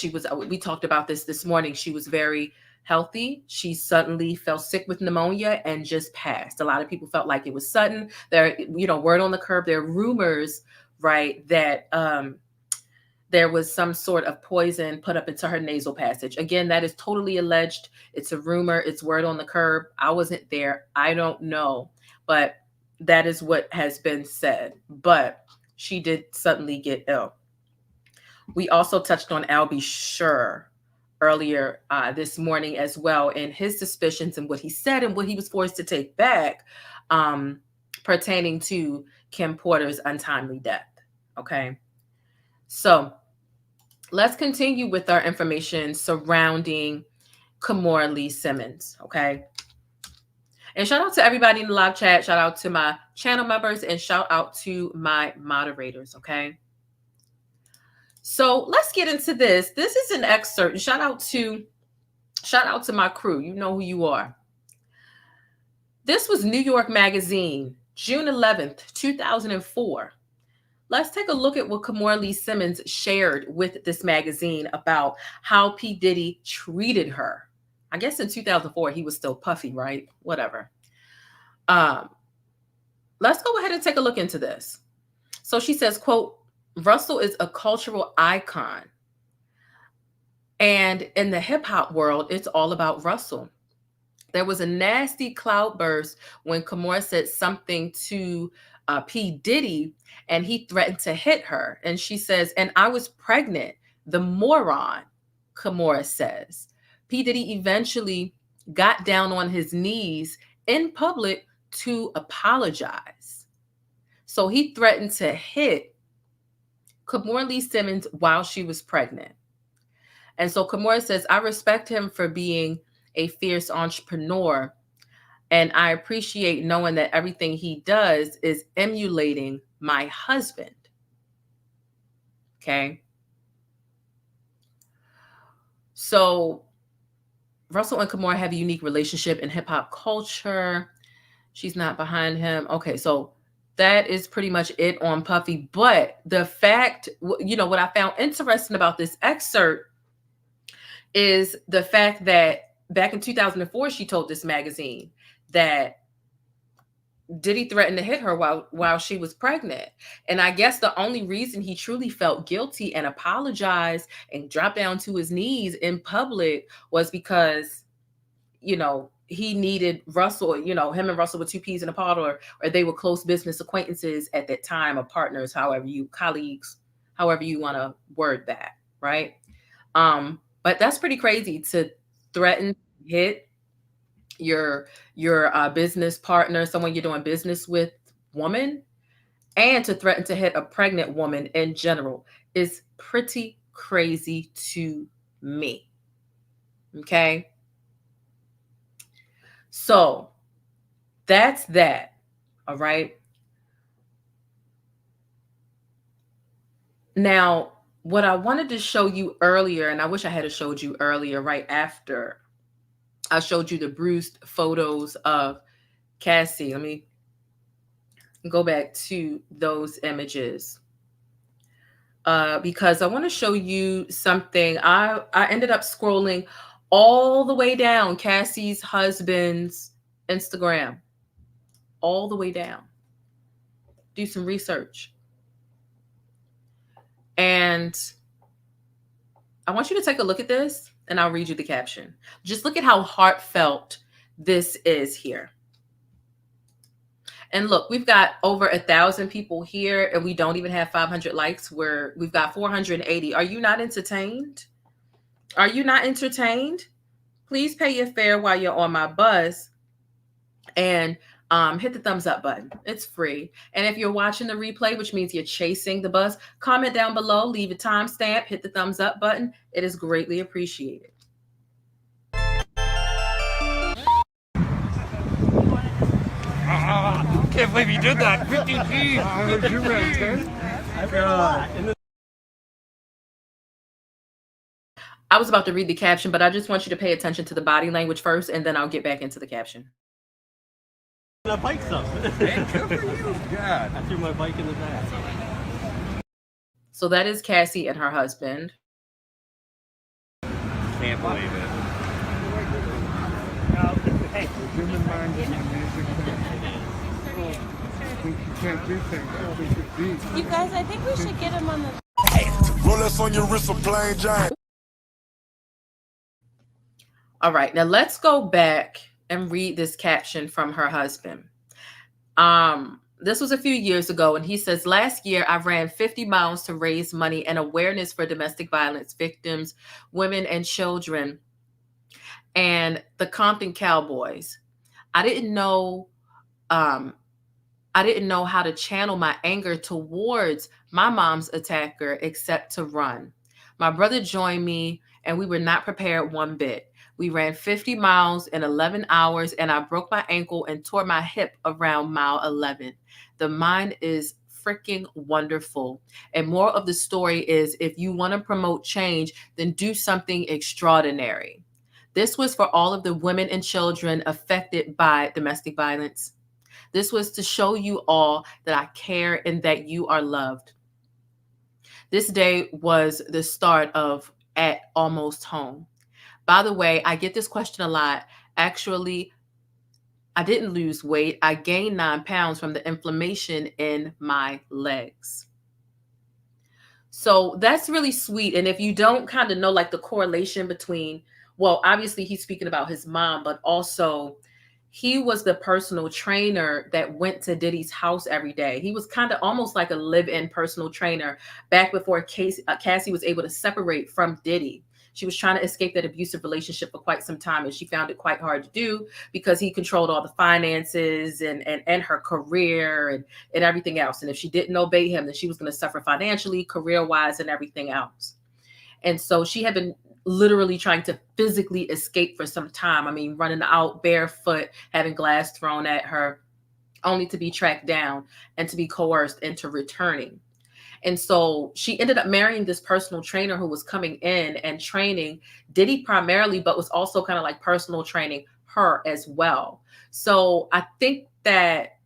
we talked about this morning. She was very healthy. She suddenly fell sick with pneumonia and just passed. A lot of people felt like it was sudden. There, you know, word on the curb, there are rumors, right, that there was some sort of poison put up into her nasal passage. Again, that is totally alleged. It's a rumor. It's word on the curb. I wasn't there. I don't know. But that is what has been said. But she did suddenly get ill. We also touched on Albie Schur earlier this morning as well, and his suspicions and what he said and what he was forced to take back pertaining to Kim Porter's untimely death. Okay. So let's continue with our information surrounding Kimora Lee Simmons. Okay. And shout out to everybody in the live chat. Shout out to my channel members and shout out to my moderators. Okay. So let's get into this. This is an excerpt. Shout out to my crew. You know who you are. This was New York Magazine, June 11th, 2004. Let's take a look at what Kimora Lee Simmons shared with this magazine about how P. Diddy treated her. I guess in 2004, he was still Puffy, right? Whatever. Let's go ahead and take a look into this. So she says, quote, Russell is a cultural icon. And in the hip hop world, it's all about Russell. There was a nasty cloudburst when Kimora said something to P. Diddy and he threatened to hit her. And she says, and I was pregnant, the moron, Kimora says. P. Diddy eventually got down on his knees in public to apologize. So he threatened to hit Kimora Lee Simmons while she was pregnant. And so Kimora says, I respect him for being a fierce entrepreneur. And I appreciate knowing that everything he does is emulating my husband. Okay. So Russell and Kimora have a unique relationship in hip hop culture. She's not behind him. Okay. So that is pretty much it on Puffy. But the fact, you know, what I found interesting about this excerpt is the fact that back in 2004, she told this magazine that Diddy threatened to hit her while she was pregnant. And I guess the only reason he truly felt guilty and apologized and dropped down to his knees in public was because, you know, he needed Russell, you know, him and Russell were two peas in a pod, or they were close business acquaintances at that time, or partners, colleagues, however you want to word that, right? But that's pretty crazy to threaten to hit your business partner, someone you're doing business with, woman, and to threaten to hit a pregnant woman in general is pretty crazy to me. Okay. So that's that. All right. Now, what I wanted to show you earlier, and I wish I had showed you earlier, right after I showed you the bruised photos of Cassie. Let me go back to those images because I want to show you something. I ended up scrolling all the way down Cassie's husband's Instagram, all the way down. Do some research. And I want you to take a look at this, and I'll read you the caption. Just look at how heartfelt this is here. And look, we've got over 1,000 people here, and we don't even have 500 likes. We've got 480. Are you not entertained? Are you not entertained? Please pay your fare while you're on my bus and hit the thumbs up button. It's free. And if you're watching the replay, which means you're chasing the bus, comment down below, leave a timestamp, hit the thumbs up button. It is greatly appreciated. Can't believe you did that. 50 G. I heard you ran 10. I was about to read the caption, but I just want you to pay attention to the body language first, and then I'll get back into the caption. The bike's up. Man, good for you. God. I threw my bike in the back. So that is Cassie and her husband. Can't believe it. The human mind is an amazing thing. I think you can't do things. I think it's deep. You guys, I think we should get him on the... Rolex on your wrist, a plain Jane. All right, now let's go back and read this caption from her husband. This was a few years ago, and he says, last year, I ran 50 miles to raise money and awareness for domestic violence victims, women and children, and the Compton Cowboys. I didn't know I didn't know how to channel my anger towards my mom's attacker except to run. My brother joined me, and we were not prepared one bit. We ran 50 miles in 11 hours, and I broke my ankle and tore my hip around mile 11. The mind is freaking wonderful. And more of the story is, if you want to promote change, then do something extraordinary. This was for all of the women and children affected by domestic violence. This was to show you all that I care and that you are loved. This day was the start of At Almost Home. By the way, I get this question a lot. Actually, I didn't lose weight. I gained 9 pounds from the inflammation in my legs. So that's really sweet. And if you don't kind of know like the correlation between, well, obviously he's speaking about his mom, but also he was the personal trainer that went to Diddy's house every day. He was kind of almost like a live-in personal trainer back before Cassie was able to separate from Diddy. She was trying to escape that abusive relationship for quite some time, and she found it quite hard to do because he controlled all the finances and her career and everything else. And if she didn't obey him, then she was going to suffer financially, career-wise, and everything else. And so she had been literally trying to physically escape for some time. I mean, running out barefoot, having glass thrown at her, only to be tracked down and to be coerced into returning. And so she ended up marrying this personal trainer who was coming in and training Diddy primarily, but was also kind of like personal training her as well. So I think that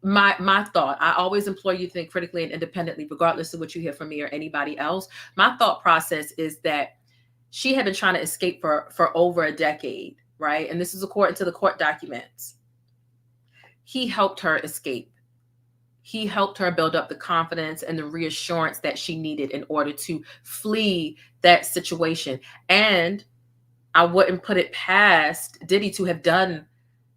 my thought, I always implore you to think critically and independently, regardless of what you hear from me or anybody else. My thought process is that she had been trying to escape for over a decade, right? And this is according to the court documents. He helped her escape. He helped her build up the confidence and the reassurance that she needed in order to flee that situation. And I wouldn't put it past Diddy to have done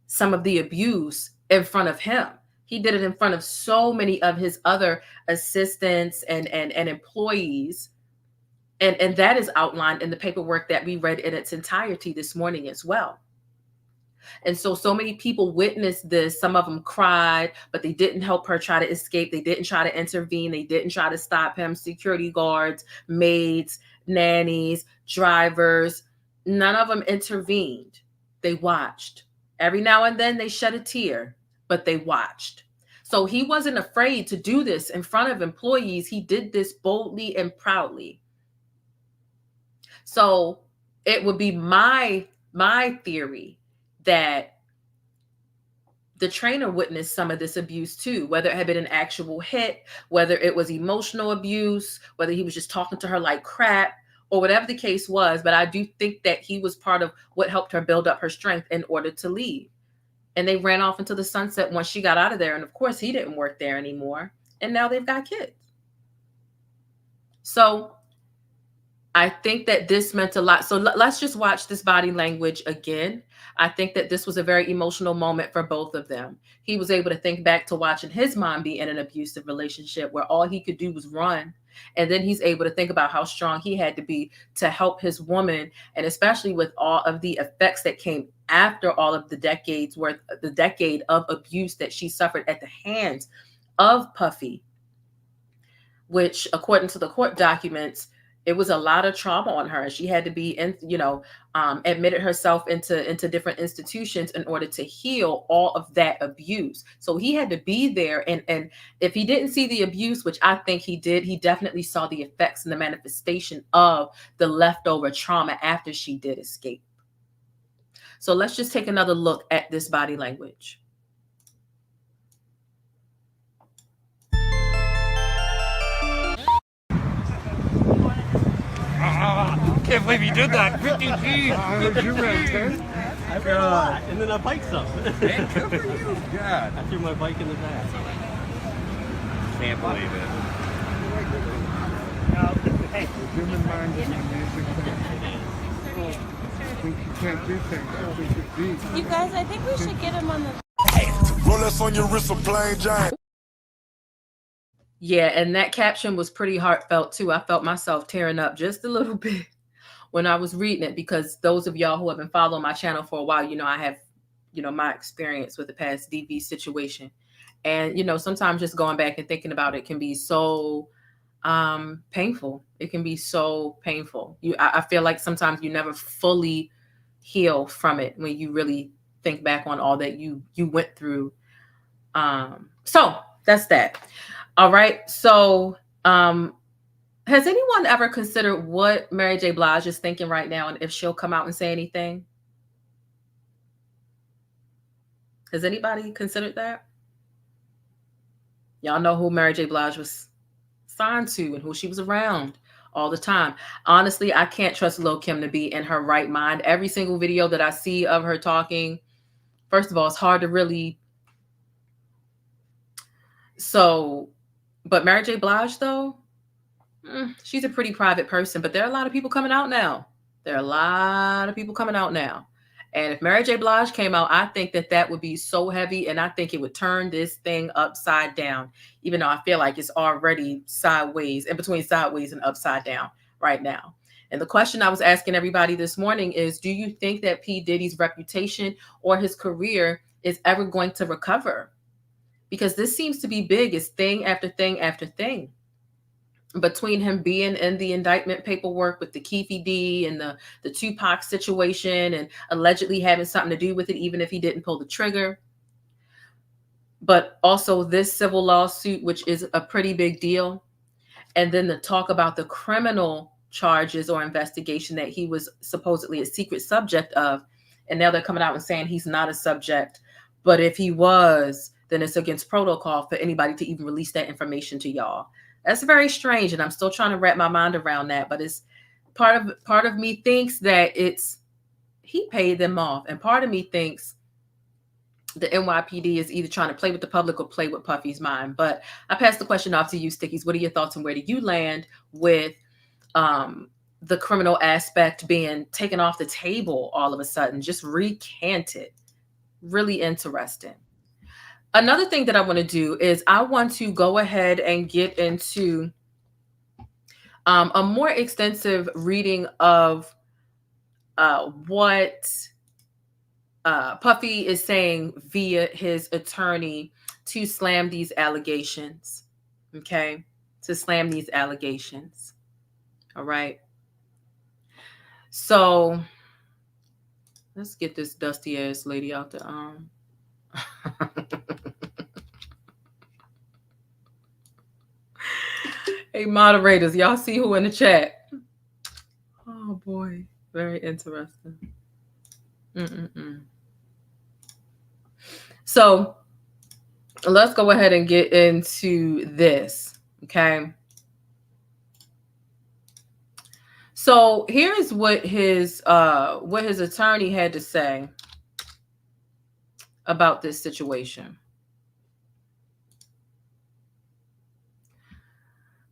some of the abuse in front of him. He did it in front of so many of his other assistants and employees. And that is outlined in the paperwork that we read in its entirety this morning as well. And so many people witnessed this. Some of them cried, but they didn't help her try to escape. They didn't try to intervene. They didn't try to stop him. Security guards, maids, nannies, drivers, none of them intervened. They watched. Every now and then they shed a tear, but they watched. So he wasn't afraid to do this in front of employees. He did this boldly and proudly. So it would be my theory that the trainer witnessed some of this abuse too, whether it had been an actual hit, whether it was emotional abuse, whether he was just talking to her like crap, or whatever the case was. But I do think that he was part of what helped her build up her strength in order to leave. And they ran off into the sunset once she got out of there. And of course, he didn't work there anymore. And now they've got kids. So I think that this meant a lot. So let's just watch this body language again. I think that this was a very emotional moment for both of them. He was able to think back to watching his mom be in an abusive relationship where all he could do was run. And then he's able to think about how strong he had to be to help his woman. And especially with all of the effects that came after all of the decade of abuse that she suffered at the hands of Puffy, which according to the court documents, it was a lot of trauma on her. She had to be admitted herself into different institutions in order to heal all of that abuse. So he had to be there. And if he didn't see the abuse, which I think he did, he definitely saw the effects and the manifestation of the leftover trauma after she did escape. So let's just take another look at this body language. Can't believe you did that. 50 G's. I heard you ran 10. I forgot. And then I biked some. Man, good for you. God. I threw my bike in the back. Can't believe it. Human mind is amazing thing. I think you can't do things. I think it's deep. You guys, I think we should get him on the. Rolex on your wrist, a plain Jane. Yeah, and that caption was pretty heartfelt too. I felt myself tearing up just a little bit when I was reading it, because those of y'all who have been following my channel for a while, you know I have my experience with the past DV situation. And, sometimes just going back and thinking about it can be so painful. It can be so painful. I feel like sometimes you never fully heal from it when you really think back on all that you went through. So that's that. All right. So, has anyone ever considered what Mary J. Blige is thinking right now, and if she'll come out and say anything? Has anybody considered that? Y'all know who Mary J. Blige was signed to and who she was around all the time. Honestly, I can't trust Lil' Kim to be in her right mind. Every single video that I see of her talking, first of all, it's hard to really. So, but Mary J. Blige, though, she's a pretty private person, but there are a lot of people coming out now. And if Mary J. Blige came out, I think that would be so heavy, and I think it would turn this thing upside down, even though I feel like it's already sideways, in between sideways and upside down right now. And the question I was asking everybody this morning is, do you think that P. Diddy's reputation or his career is ever going to recover? Because this seems to be big. It's thing after thing after thing. Between him being in the indictment paperwork with the Keefe D and the Tupac situation and allegedly having something to do with it, even if he didn't pull the trigger. But also this civil lawsuit, which is a pretty big deal. And then the talk about the criminal charges or investigation that he was supposedly a secret subject of. And now they're coming out and saying he's not a subject. But if he was, then it's against protocol for anybody to even release that information to y'all. That's very strange, and I'm still trying to wrap my mind around that. But it's part of me thinks that he paid them off, and part of me thinks the NYPD is either trying to play with the public or play with Puffy's mind. But I pass the question off to you, Stickies. What are your thoughts, and where do you land with the criminal aspect being taken off the table all of a sudden, just recanted? Really interesting. Another thing that I want to do is I want to go ahead and get into a more extensive reading of what Puffy is saying via his attorney to slam these allegations. Okay? To slam these allegations. All right. So let's get this dusty ass lady out the Hey, moderators, y'all see who in the chat? Oh boy, very interesting. So let's go ahead and get into this, okay? So here's what his attorney had to say about this situation.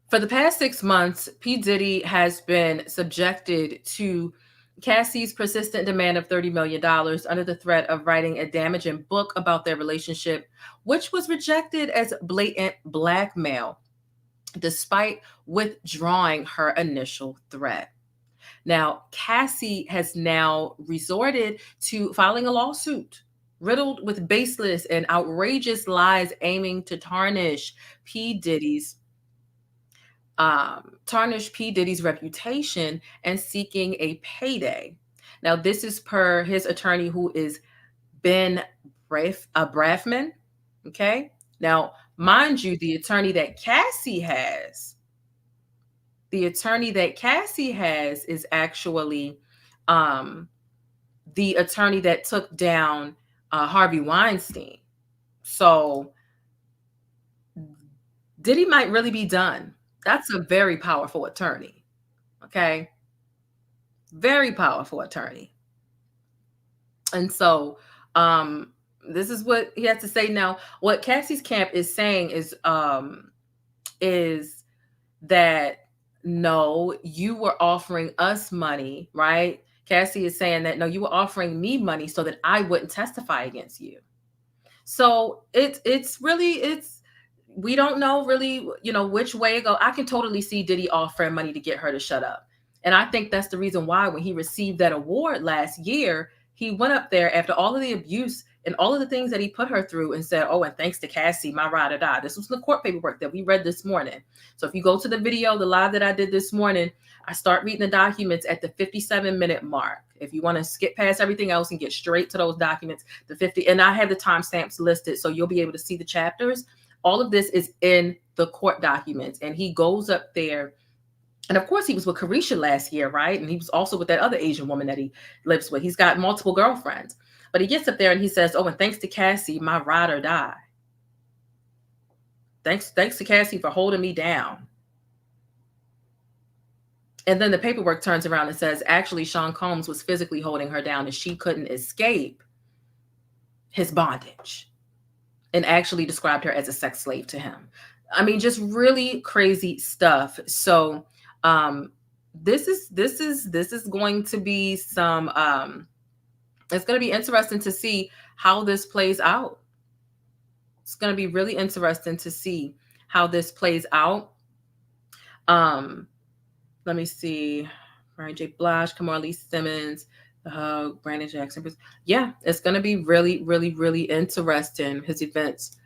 For the past 6 months, P. Diddy has been subjected to Cassie's persistent demand of $30 million under the threat of writing a damaging book about their relationship, which was rejected as blatant blackmail, despite withdrawing her initial threat. Now, Cassie has now resorted to filing a lawsuit riddled with baseless and outrageous lies aiming to tarnish P. Diddy's reputation and seeking a payday. Now, this is per his attorney, who is Ben Brafman. Okay. Now, mind you, the attorney that Cassie has is actually the attorney that took down Harvey Weinstein. So Diddy might really be done. That's a very powerful attorney. Okay. Very powerful attorney. And so this is what he has to say now. What Cassie's camp is saying is that, no, you were offering us money, right? Cassie is saying that, no, you were offering me money so that I wouldn't testify against you. So it's we don't know really, which way it go. I can totally see Diddy offering money to get her to shut up. And I think that's the reason why when he received that award last year, he went up there after all of the abuse and all of the things that he put her through and said, oh, and thanks to Cassie, my ride or die. This was the court paperwork that we read this morning. So if you go to the video, the live that I did this morning, I start reading the documents at the 57-minute mark. If you want to skip past everything else and get straight to those documents, the 50, and I have the timestamps listed, so you'll be able to see the chapters. All of this is in the court documents, and he goes up there. And of course, he was with Carisha last year, right? And he was also with that other Asian woman that he lives with. He's got multiple girlfriends. But he gets up there and he says, oh, and thanks to Cassie, my ride or die. Thanks to Cassie for holding me down. And then the paperwork turns around and says, actually, Sean Combs was physically holding her down and she couldn't escape his bondage, and actually described her as a sex slave to him. I mean, just really crazy stuff. So this is going to be some, it's going to be interesting to see how this plays out. It's going to be really interesting to see how this plays out. Let me see. Brian J. Blige, Kimora Simmons, Brandon Jackson. Yeah, it's going to be really, really, really interesting. His events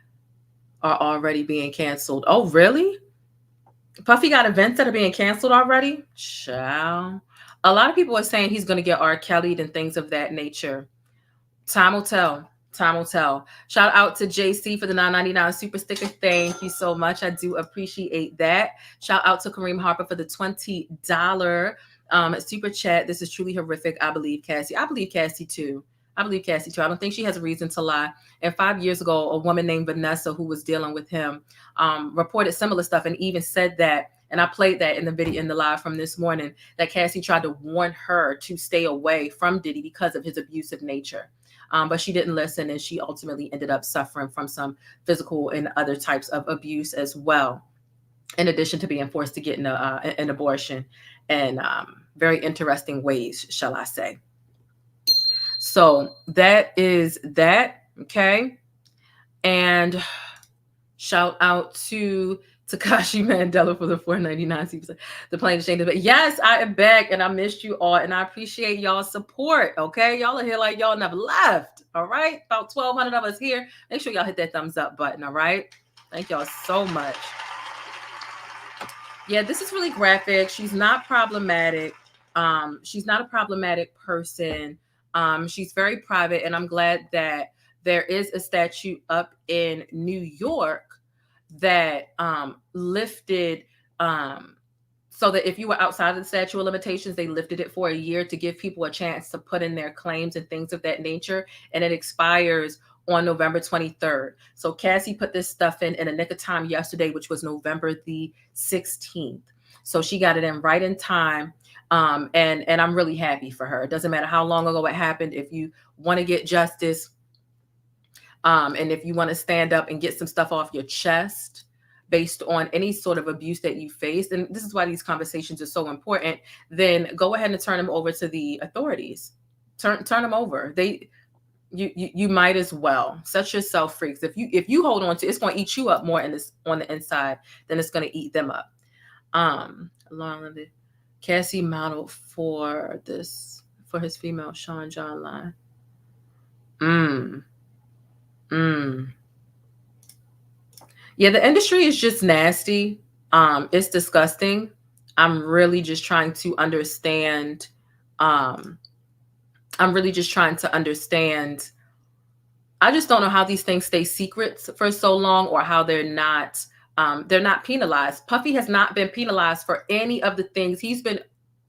are already being canceled. Oh, really? Puffy got events that are being canceled already? Child. A lot of people are saying he's going to get R. Kelly'd and things of that nature. Time will tell. Time will tell. Shout out to JC for the $9.99 super sticker. Thank you so much. I do appreciate that. Shout out to Kareem Harper for the $20 super chat. This is truly horrific. I believe Cassie. I believe Cassie too. I believe Cassie too. I don't think she has a reason to lie. And 5 years ago, a woman named Vanessa who was dealing with him reported similar stuff and even said that, and I played that in the video, in the live from this morning, that Cassie tried to warn her to stay away from Diddy because of his abusive nature. But she didn't listen, and she ultimately ended up suffering from some physical and other types of abuse as well, in addition to being forced to get an abortion in very interesting ways, shall I say. So that is that, okay? And shout out to Takashi Mandela for the $4.99. The PLAINESTjane. But yes, I am back, and I missed you all, and I appreciate y'all's support, okay? Y'all are here like y'all never left, all right? About 1,200 of us here. Make sure y'all hit that thumbs up button, all right? Thank y'all so much. Yeah, this is really graphic. She's not problematic. She's not a problematic person. She's very private, and I'm glad that there is a statute up in New York that lifted so that if you were outside of the statute of limitations, they lifted it for a year to give people a chance to put in their claims and things of that nature. And it expires on November 23rd. So Cassie put this stuff in a nick of time yesterday, which was November the 16th. So she got it in right in time. And I'm really happy for her. It doesn't matter how long ago it happened. If you want to get justice, and if you want to stand up and get some stuff off your chest based on any sort of abuse that you faced, and this is why these conversations are so important, then go ahead and turn them over to the authorities. Turn them over. You might as well set yourself free. If you hold on to, it's going to eat you up more on the inside than it's going to eat them up. Along the Cassie modeled for his female Sean John line. Yeah, the industry is just nasty. It's disgusting. I'm really just trying to understand. I just don't know how these things stay secrets for so long, or how they're not penalized. Puffy has not been penalized for any of the things. He's been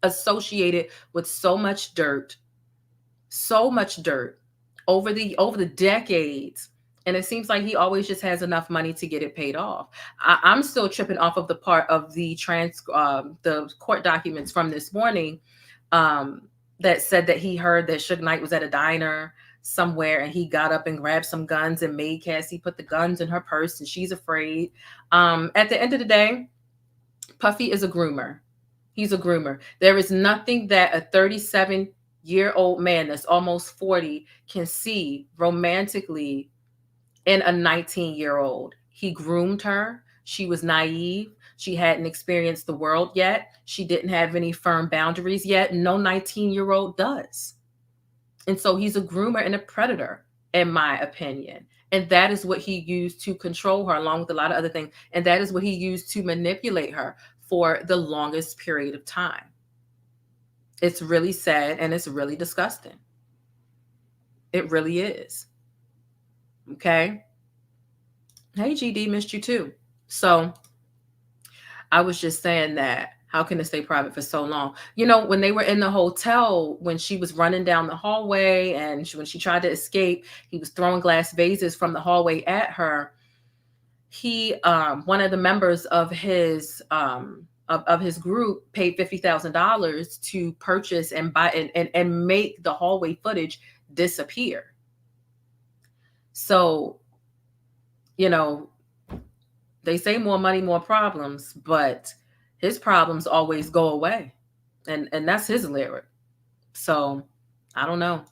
associated with so much dirt over the decades. And it seems like he always just has enough money to get it paid off. I'm still tripping off of the part of the court documents from this morning that said that he heard that Suge Knight was at a diner somewhere and he got up and grabbed some guns and made Cassie put the guns in her purse and she's afraid. At the end of the day, Puffy is a groomer. He's a groomer. There is nothing that a 37-year-old man that's almost 40 can see romantically in a 19-year-old. He groomed her. She was naive. She hadn't experienced the world yet. She didn't have any firm boundaries yet. No 19-year-old does. And so he's a groomer and a predator. in my opinion. And that is what he used to control her, along with a lot of other things. And that is what he used to manipulate her for the longest period of time. It's really sad and it's really disgusting. It really is. Okay. Hey, GD, missed you too. So I was just saying that, how can it stay private for so long? You know, when they were in the hotel, when she was running down the hallway and when she tried to escape, he was throwing glass vases from the hallway at her. He, one of the members of his group paid $50,000 to purchase and buy and make the hallway footage disappear. So, you know, they say more money, more problems, but his problems always go away. And that's his lyric. So I don't know.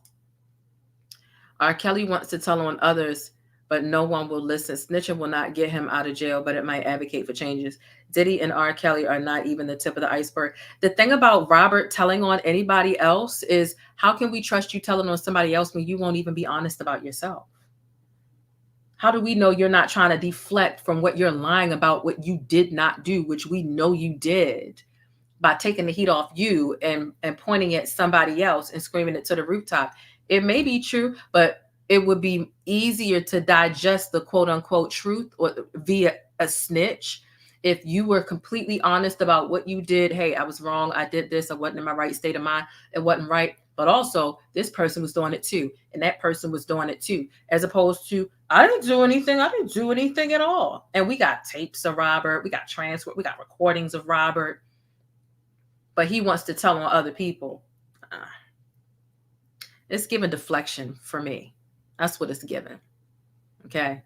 R. Kelly wants to tell on others, but no one will listen. Snitching will not get him out of jail, but it might advocate for changes. Diddy and R. Kelly are not even the tip of the iceberg. The thing about Robert telling on anybody else is, how can we trust you telling on somebody else when you won't even be honest about yourself? How do we know you're not trying to deflect from what you're lying about, what you did not do, which we know you did, by taking the heat off you and pointing at somebody else and screaming it to the rooftop? It may be true, but it would be easier to digest the quote unquote truth or via a snitch if you were completely honest about what you did. Hey, I was wrong. I did this. I wasn't in my right state of mind. It wasn't right. But also, this person was doing it too. And that person was doing it too. As opposed to, I didn't do anything. I didn't do anything at all. And we got tapes of Robert. We got transcripts. We got recordings of Robert. But he wants to tell on other people. It's giving deflection for me. That's what it's giving. Okay.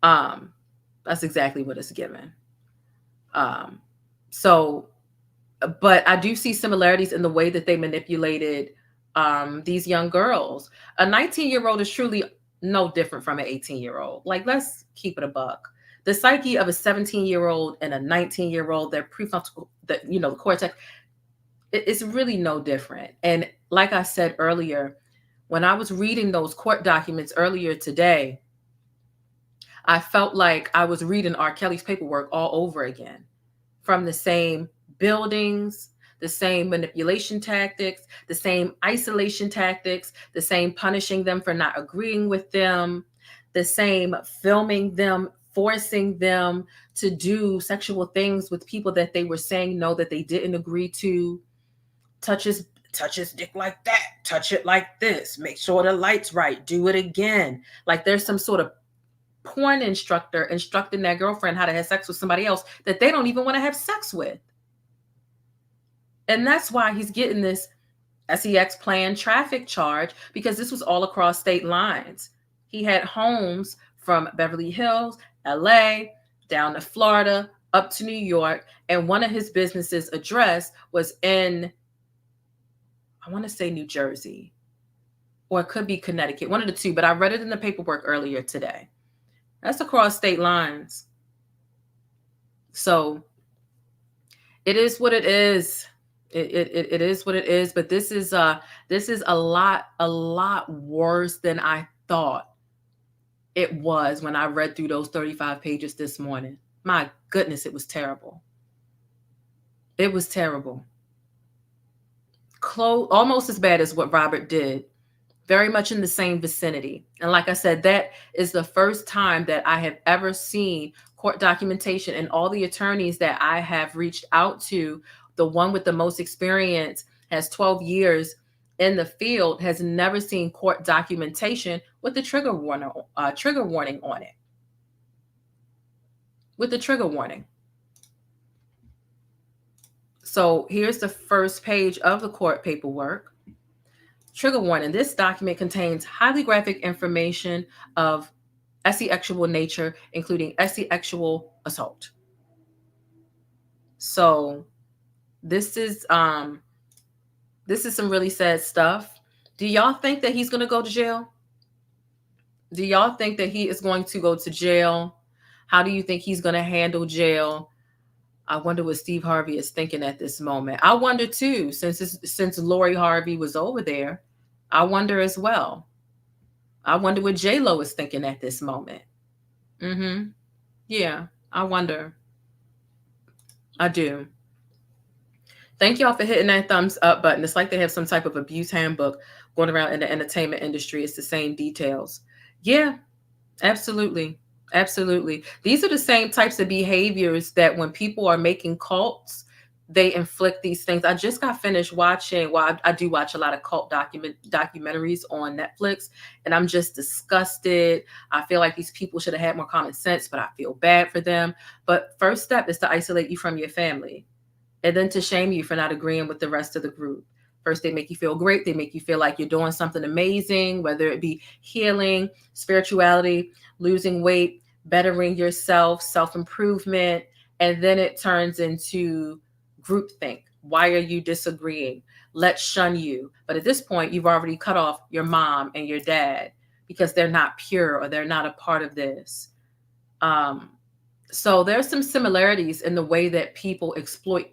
That's exactly what it's giving. But I do see similarities in the way that they manipulated these young girls. A 19-year-old is truly no different from an 18-year-old. Like, let's keep it a buck. The psyche of a 17-year-old and a 19-year-old, their prefrontal, the cortex, it's really no different. And like I said earlier, when I was reading those court documents earlier today, I felt like I was reading R. Kelly's paperwork all over again, from the same buildings, the same manipulation tactics, the same isolation tactics, the same punishing them for not agreeing with them, the same filming them, forcing them to do sexual things with people that they were saying no, that they didn't agree to. Touch his dick like that, touch it like this, make sure the light's right, do it again. Like there's some sort of porn instructor instructing their girlfriend how to have sex with somebody else that they don't even want to have sex with. And that's why he's getting this sex planned traffic charge, because this was all across state lines. He had homes from Beverly Hills, LA, down to Florida, up to New York. And one of his businesses' address was in, I want to say New Jersey, or it could be Connecticut, one of the two, but I read it in the paperwork earlier today. That's across state lines. So it is what it is. It is what it is. But this is a lot worse than I thought it was when I read through those 35 pages this morning. My goodness, it was terrible. It was terrible. Almost as bad as what Robert did. Very much in the same vicinity. And like I said, that is the first time that I have ever seen court documentation, and all the attorneys that I have reached out to, the one with the most experience has 12 years in the field, has never seen court documentation with the trigger warning on it. With the trigger warning. So here's the first page of the court paperwork. Trigger warning. This document contains highly graphic information of sexual nature, including sexual assault. So this is some really sad stuff. Do y'all think that he's going to go to jail? Do y'all think that he is going to go to jail? How do you think he's going to handle jail? I wonder what Steve Harvey is thinking at this moment. I wonder too, since Lori Harvey was over there, I wonder as well. I wonder what J-Lo is thinking at this moment. Yeah, I wonder. I do. Thank y'all for hitting that thumbs up button. It's like they have some type of abuse handbook going around in the entertainment industry. It's the same details. Yeah, absolutely. Absolutely. These are the same types of behaviors that when people are making cults, they inflict these things. I just got finished watching, well, I do watch a lot of cult documentaries on Netflix, and I'm just disgusted. I feel like these people should have had more common sense, but I feel bad for them. But first step is to isolate you from your family, and then to shame you for not agreeing with the rest of the group. First, they make you feel great. They make you feel like you're doing something amazing, whether it be healing, spirituality, losing weight, bettering yourself, self-improvement. And then it turns into groupthink. Why are you disagreeing? Let's shun you. But at this point, you've already cut off your mom and your dad because they're not pure or they're not a part of this. So there's some similarities in the way that people exploit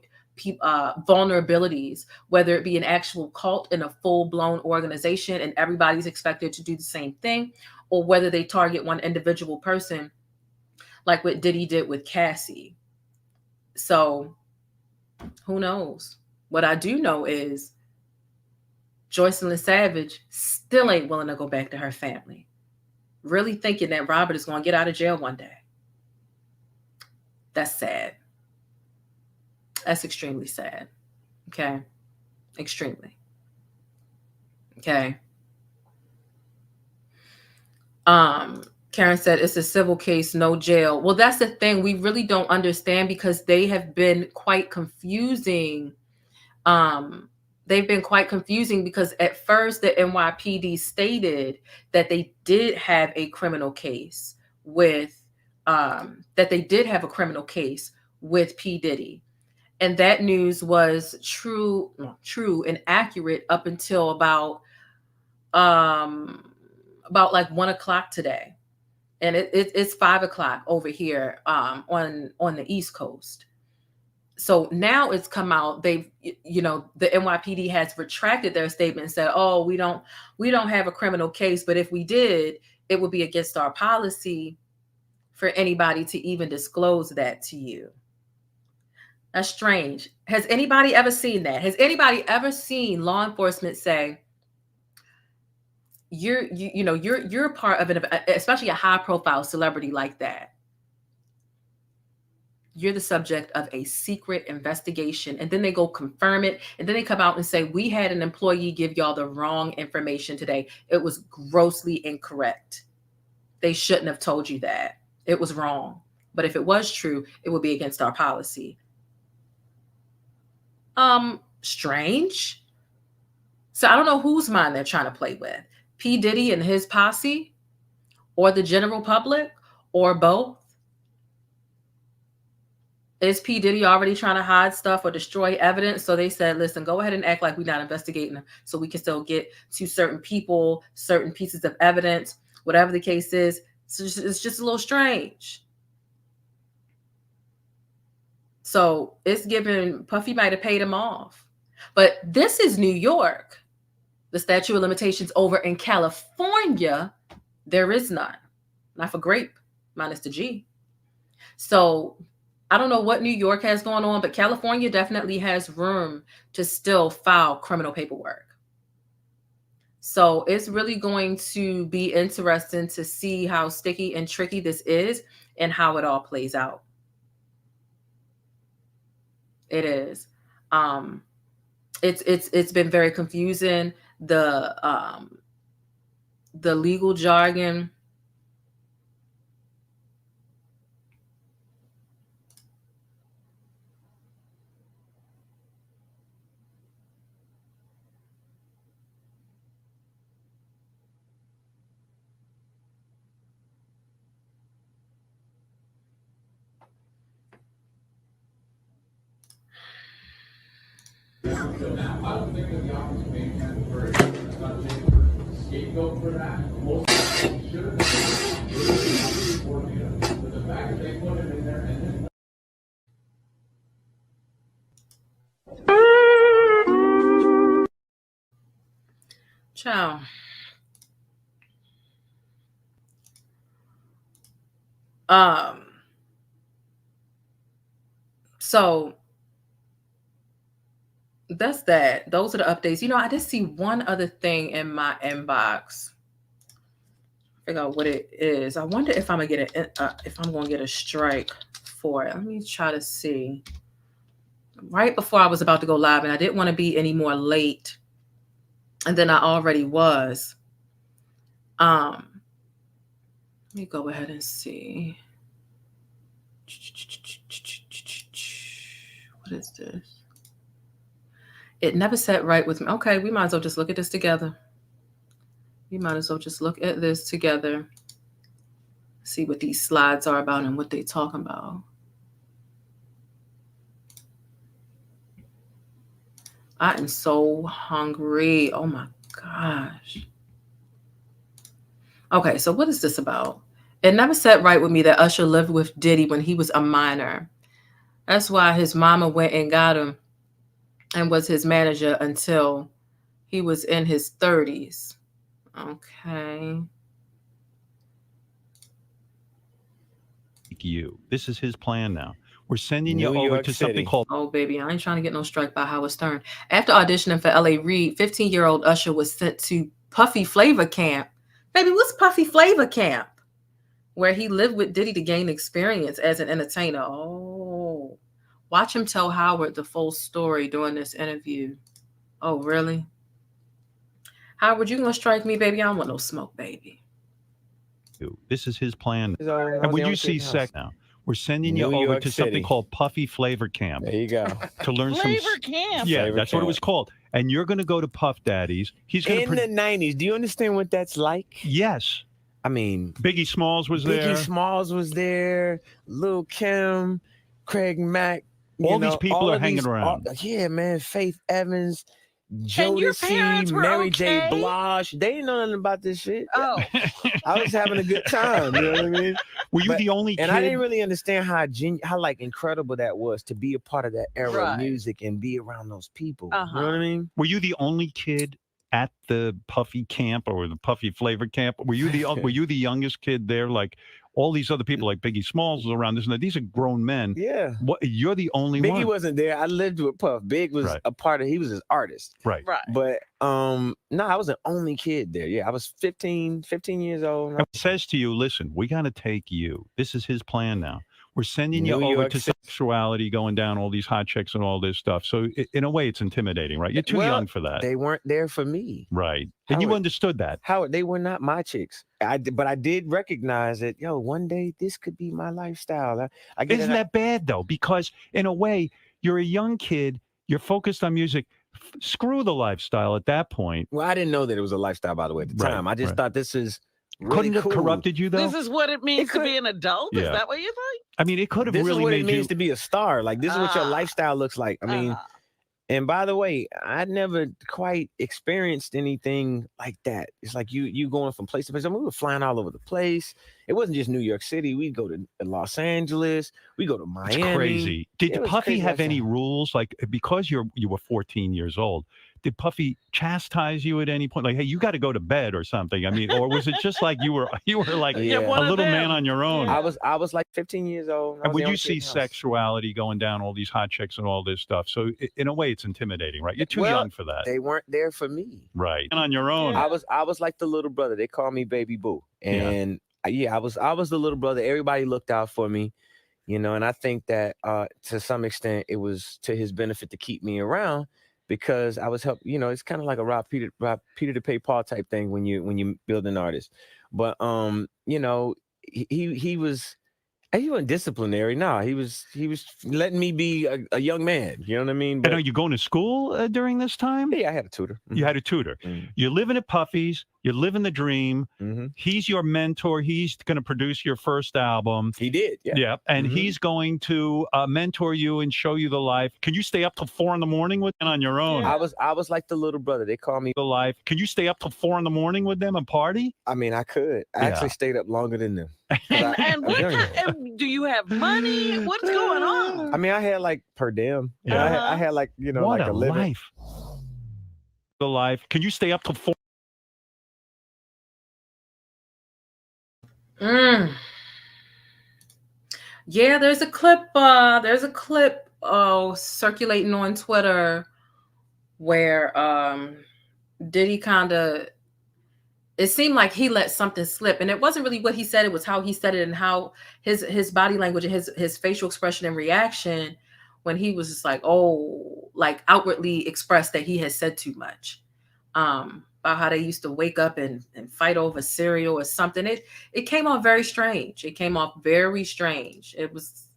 vulnerabilities, whether it be an actual cult in a full-blown organization and everybody's expected to do the same thing, or whether they target one individual person, like what Diddy did with Cassie. So who knows? What I do know is Joycelyn Savage still ain't willing to go back to her family, really thinking that Robert is going to get out of jail one day. That's sad. That's extremely sad. Okay. Extremely. Okay. Karen said it's a civil case, no jail. Well, that's the thing. We really don't understand because they have been quite confusing. They've been quite confusing because at first the NYPD stated that they did have a criminal case with P. Diddy. And that news was true and accurate up until about like 1 o'clock today. And it's 5 o'clock over here on the East Coast. So now it's come out. The NYPD has retracted their statement and said, "Oh, we don't have a criminal case, but if we did, it would be against our policy for anybody to even disclose that to you." That's strange. Has anybody ever seen that? Has anybody ever seen law enforcement say, you're a part of it, especially a high profile celebrity like that, you're the subject of a secret investigation, and then they go confirm it, and then they come out and say, we had an employee give y'all the wrong information today. It was grossly incorrect. They shouldn't have told you that. It was wrong. But if it was true, it would be against our policy. Strange. So I don't know whose mind they're trying to play with. P. Diddy and his posse, or the general public, or both? Is P. Diddy already trying to hide stuff or destroy evidence? So they said, listen, go ahead and act like we're not investigating them so we can still get to certain people, certain pieces of evidence, whatever the case is. So it's just a little strange. So it's given, Puffy might have paid him off. But this is New York. The statute of limitations over in California, there is none. Not for GRAPE, minus the G. So I don't know what New York has going on, but California definitely has room to still file criminal paperwork. So it's really going to be interesting to see how sticky and tricky this is and how it all plays out. It is. It's been very confusing. The legal jargon. Ciao. So that's that. Those are the updates. You know, I did see one other thing in my inbox. Figure out what it is. I wonder if I'm gonna get a strike for it. Let me try to see. Right before I was about to go live, and I didn't want to be any more late, and then I already was. Let me go ahead and see. What is this? It never sat right with me. Okay, we might as well just look at this together. We might as well just look at this together. See what these slides are about and what they're talking about. I am so hungry. Oh my gosh. Okay, so what is this about? It never sat right with me that Usher lived with Diddy when he was a minor. That's why his mama went and got him and was his manager until he was in his 30s. Okay. You. This is his plan now. We're sending you over to something called... Oh, baby, I ain't trying to get no strike by Howard Stern. After auditioning for L.A. Reid, 15-year-old Usher was sent to Puffy Flavor Camp. Baby, what's Puffy Flavor Camp? Where he lived with Diddy to gain experience as an entertainer. Oh. Watch him tell Howard the full story during this interview. Oh, really? Howard, you gonna strike me, baby? I don't want no smoke, baby. This is his plan. And would you see sex now? We're sending you over to something called Puffy Flavor Camp. There you go. To learn Flavor some... Camp. Yeah, Flavor that's what it Camp. was called. And you're going to go to Puff Daddy's. He's going In the 90s. Do you understand what that's like? Yes. I mean, Biggie Smalls was there. Biggie Smalls was there. Lil' Kim, Craig Mack. All these people are hanging around. Yeah, man. Faith Evans, And your parents Jodeci, were Mary J. okay? Blige. They didn't know nothing about this shit. Oh, I was having a good time. You know what I mean? Were you But- the only kid? And I didn't really understand how like incredible that was to be a part of that era of Right. music and be around those people. Uh-huh. You know what I mean? Were you the only kid at the Puffy camp or the Puffy Flavor Camp? Were you the youngest kid there? Like all these other people, like Biggie Smalls was around this and that. These are grown men. Yeah. What? You're the only Biggie one. wasn't there. I lived with Puff. Big was Right. a part of. He was his artist. Right. right. But no, I was the only kid there. Yeah, I was 15 years old. And says to you, listen, we got to take you. This is his plan now. We're sending you New over York to City. sexuality, going down all these hot chicks and all this stuff. So in a way, it's intimidating, right? You're too Well, young for that. They weren't there for me. Right. And you Howard- understood that. Howard, they were not my chicks. But I did recognize that, yo, one day this could be my lifestyle. I get Isn't that bad, though? Because in a way, you're a young kid. You're focused on music. Screw the lifestyle at that point. Well, I didn't know that it was a lifestyle, by the way, at the Right, time. I just right. thought this is really Couldn't have cool. corrupted you, though? This is what it means to could- be an adult? Yeah. Is that what you think? I mean, it could have This really is what made it means you... to be a star. Like, this is what your Ah. lifestyle looks like. I mean, and by the way, I never quite experienced anything like that. It's like you going from place to place. I mean, we were flying all over the place. It wasn't just New York City. We'd go to Los Angeles. We go to It's Miami. crazy. Did It was Puffy crazy have any lifestyle. rules? Like, because you were 14 years old, did Puffy chastise you at any point? Like, hey, you got to go to bed or something? I mean, or was it just like you were like Yeah, a one of little them. man on your own? I was like 15 years old. I And was would the you only kid see in the house. sexuality going down all these hot chicks and all this stuff? So in a way, it's intimidating, right? You're too Well, young for that, They weren't there for me. right? And on your own, I was like the little brother. They called me Baby Boo, and I was the little brother. Everybody looked out for me, you know. And I think that to some extent it was to his benefit to keep me around because I was help. You know, it's kind of like a rob Peter to pay Paul type thing when you build an artist. But you know, he wasn't disciplinary. No, he was letting me be a young man. You know what I mean? and But are you going to school during this time? yeah, I had a tutor. You had a tutor. You're living at Puffy's. You're living the dream. Mm-hmm. He's your mentor. He's going to produce your first album. He did. Yeah. Yeah, and Mhm. he's going to mentor you and show you the life. Can you stay up till 4 a.m. with them on your own? I was like the little brother. They called me. The life. Can you stay up till 4 a.m. with them and party? I mean, I could. I Yeah. actually stayed up longer than them. And, I- and I'm what young. and do you have money? What's going on? I mean, I had like per diem. You know, Yeah. I had like, you know, What like a a living. life. The life. Can you stay up till 4? Yeah, there's a clip. Circulating on Twitter where Diddy kind of. It seemed like he let something slip, and it wasn't really what he said. It was how he said it and how his body language and his facial expression and reaction when he was just like, oh, like outwardly expressed that he had said too much. About how they used to wake up and fight over cereal or something. It came off very strange. It came off very strange. It was.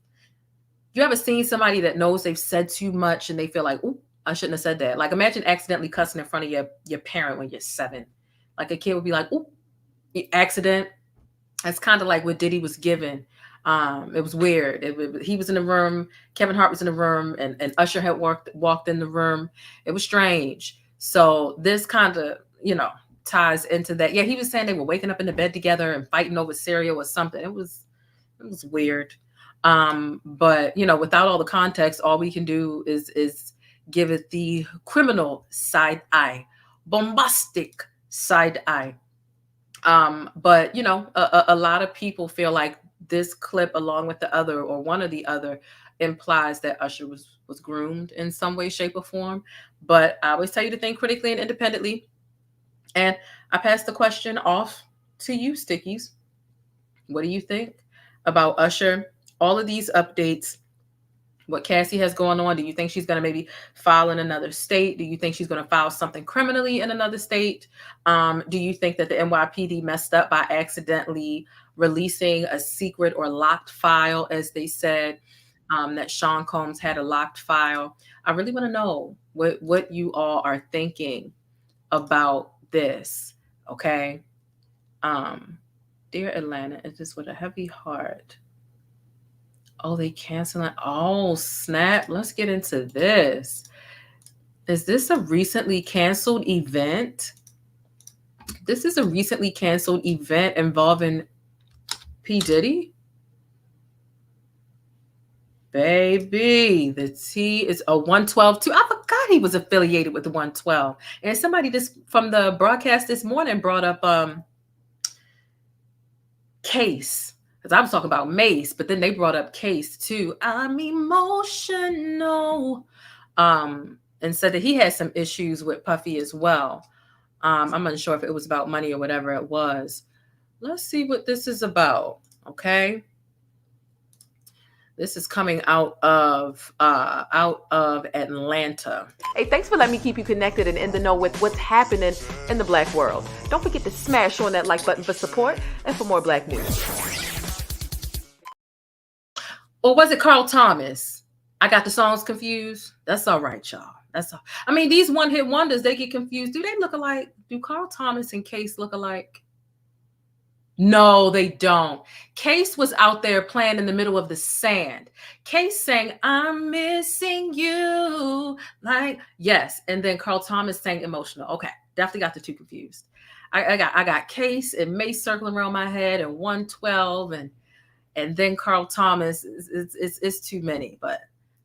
You ever seen somebody that knows they've said too much and they feel like, ooh, I shouldn't have said that. Like imagine accidentally cussing in front of your parent when you're 7. Like a kid would be like, ooh, accident. That's kind of like what Diddy was given. It was weird. He was in the room. Kevin Hart was in the room, and Usher had walked in the room. It was strange. So this kind of, ties into that. Yeah, he was saying they were waking up in the bed together and fighting over cereal or something. It was weird. But without all the context, all we can do is give it the criminal side eye, bombastic side eye. But a lot of people feel like this clip, along with the other or one or the other, implies that Usher was groomed in some way, shape, or form. But I always tell you to think critically and independently. And I pass the question off to you, Stickies. What do you think about Usher? All of these updates, what Cassie has going on. Do you think she's going to maybe file in another state? Do you think she's going to file something criminally in another state? Do you think that the NYPD messed up by accidentally releasing a secret or locked file, as they said, that Sean Combs had a locked file? I really want to know what you all are thinking about this. Okay. Dear Atlanta, it is with a heavy heart. Oh, they canceling. Oh, snap. Let's get into this. Is this a recently canceled event? This is a recently canceled event involving P. Diddy? Baby, the T is a 112 too. I forgot he was affiliated with the 112. And somebody from the broadcast this morning brought up Case. Because I was talking about Mace, but then they brought up Case too. I'm emotional. And said that he had some issues with Puffy as well. I'm unsure if it was about money or whatever it was. Let's see what this is about. Okay. This is coming out of Atlanta. Hey, thanks for letting me keep you connected and in the know with what's happening in the Black world. Don't forget to smash on that like button for support and for more Black news. Or was it Carl Thomas? I got the songs confused. That's all right, y'all. That's all. I mean, these one-hit wonders, they get confused. Do they look alike? Do Carl Thomas and Case look alike? No, they don't. Case was out there playing in the middle of the sand. Case sang, I'm missing you. Like, yes. And then Carl Thomas sang Emotional. Okay, definitely got the two confused. I got Case and Mace circling around my head and 112 and then Carl Thomas. It's too many, but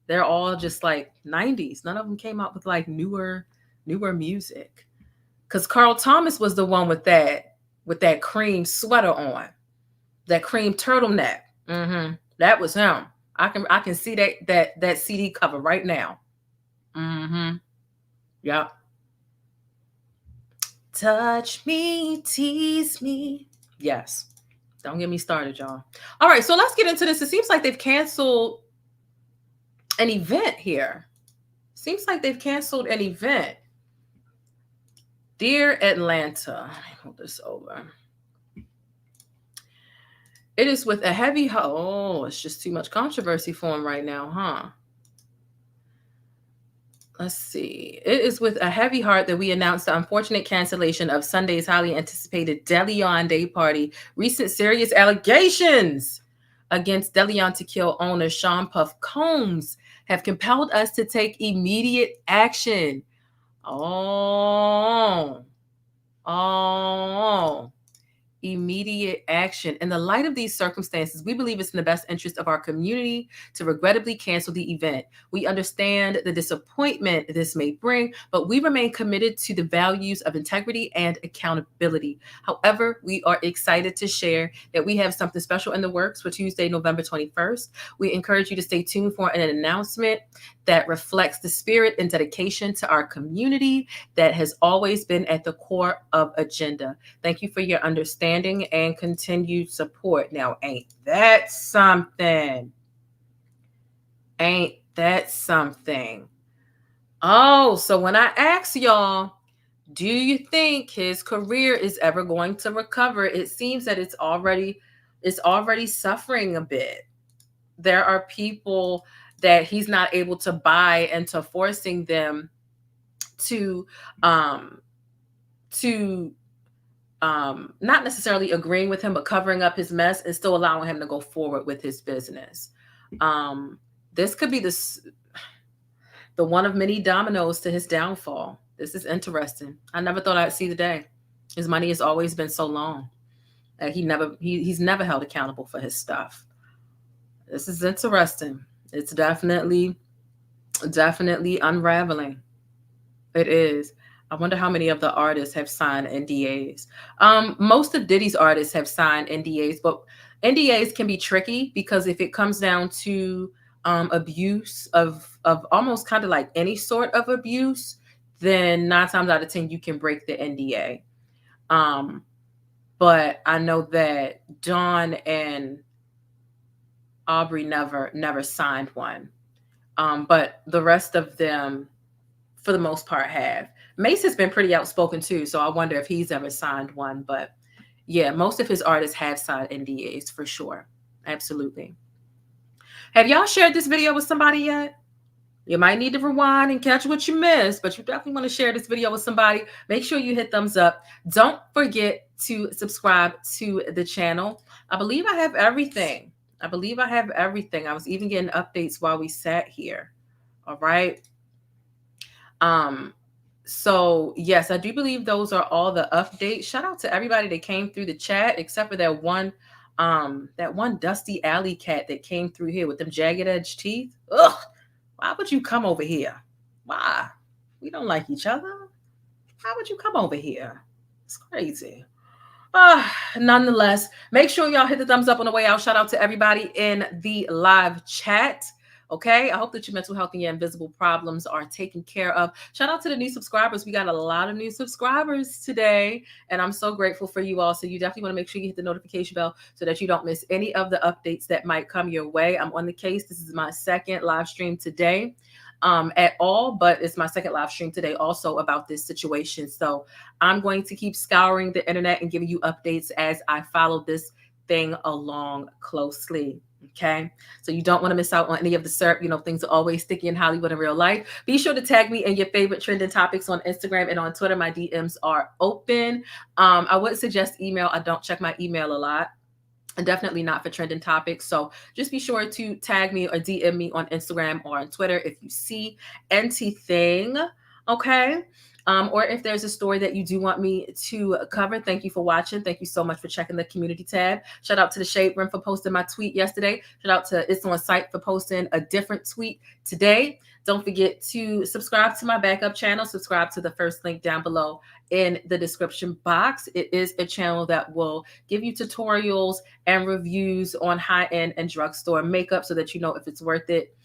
they're all just like 90s. None of them came out with like newer music. Because Carl Thomas was the one with that cream sweater on, that cream turtleneck. That was him. I can see that CD cover right now. Yep. Touch me, tease me. Yes. Don't get me started, y'all. All right, so let's get into this. It seems like they've canceled an event here. Seems like they've canceled an event. Dear Atlanta, let me hold this over. It is with a heavy heart. Oh, it's just too much controversy for him right now, huh? Let's see. It is with a heavy heart that we announce the unfortunate cancellation of Sunday's highly anticipated DeLeon Day party. Recent serious allegations against DeLeon to Kill owner Sean Puffy Combs have compelled us to take immediate action. immediate action. In the light of these circumstances, we believe it's in the best interest of our community to regrettably cancel the event. We understand the disappointment this may bring, but we remain committed to the values of integrity and accountability. However, we are excited to share that we have something special in the works for Tuesday, November 21st. We encourage you to stay tuned for an announcement that reflects the spirit and dedication to our community that has always been at the core of Agenda. Thank you for your understanding and continued support. Now, ain't that something? Ain't that something? Oh, so when I ask y'all, do you think his career is ever going to recover? It seems that it's already suffering a bit. There are people that he's not able to buy into forcing them to not necessarily agreeing with him, but covering up his mess and still allowing him to go forward with his business. This could be the one of many dominoes to his downfall. This is interesting. I never thought I'd see the day. His money has always been so long. He's never held accountable for his stuff. This is interesting. It's definitely unraveling. It is. I wonder how many of the artists have signed NDAs. Most of Diddy's artists have signed NDAs, but NDAs can be tricky because if it comes down to abuse of almost kind of like any sort of abuse, then 9 times out of 10 you can break the NDA. But I know that Dawn and Aubrey never signed one. But the rest of them, for the most part, have. Mace has been pretty outspoken too, so I wonder if he's ever signed one. But yeah, most of his artists have signed NDAs for sure. Absolutely. Have y'all shared this video with somebody yet? You might need to rewind and catch what you missed, but you definitely want to share this video with somebody. Make sure you hit thumbs up. Don't forget to subscribe to the channel. I believe I have everything. I was even getting updates while we sat here. All right. So yes, I do believe those are all the updates. Shout out to everybody that came through the chat, except for that one dusty alley cat that came through here with them jagged edge teeth. Ugh. Why would you come over here? Why? We don't like each other. Why would you come over here? It's crazy. Nonetheless, make sure y'all hit the thumbs up on the way out. Shout out to everybody in the live chat. Okay, I hope that your mental health and your invisible problems are taken care of. Shout out to the new subscribers. We got a lot of new subscribers today, and I'm so grateful for you all. So you definitely want to make sure you hit the notification bell so that you don't miss any of the updates that might come your way. I'm on the case. This is my second live stream today at all, but it's my second live stream today also about this situation. So I'm going to keep scouring the internet and giving you updates as I follow this thing along closely. Okay, so you don't want to miss out on any of the SERP. You know, things are always sticky in Hollywood in real life. Be sure to tag me in your favorite trending topics on Instagram and on Twitter. My DMs are open. I would suggest email. I don't check my email a lot. And definitely not for trending topics. So just be sure to tag me or DM me on Instagram or on Twitter if you see anything. Okay. Or if there's a story that you do want me to cover. Thank you for watching. Thank you so much for checking the community tab. Shout out to the Shade Room for posting my tweet yesterday. Shout out to It's On Site for posting a different tweet today. Don't forget to subscribe to my backup channel. Subscribe to the first link down below in the description box. It is a channel that will give you tutorials and reviews on high-end and drugstore makeup so that you know if it's worth it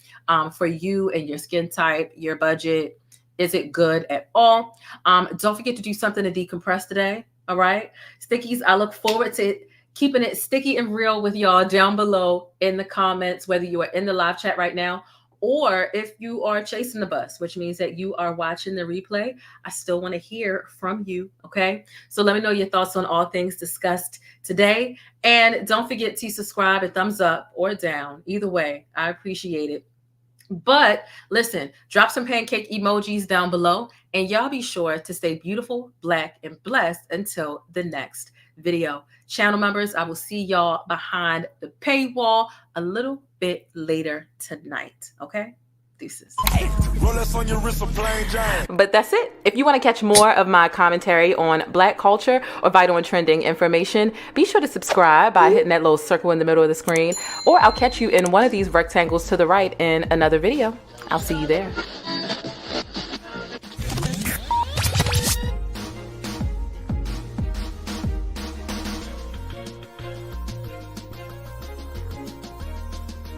for you and your skin type, your budget. Is it good at all? Don't forget to do something to decompress today. All right. Stickies, I look forward to keeping it sticky and real with y'all down below in the comments, whether you are in the live chat right now or if you are chasing the bus, which means that you are watching the replay. I still want to hear from you. Okay. So let me know your thoughts on all things discussed today. And don't forget to subscribe and thumbs up or down. Either way, I appreciate it. But listen, drop some pancake emojis down below, and y'all be sure to stay beautiful, black, and blessed until the next video. Channel members, I will see y'all behind the paywall a little bit later tonight. Okay? Deuces. Rolex on your wrist, a plain Jane. But that's it. If you want to catch more of my commentary on Black culture or vital and trending information, be sure to subscribe by hitting that little circle in the middle of the screen, or I'll catch you in one of these rectangles to the right in another video. I'll see you there.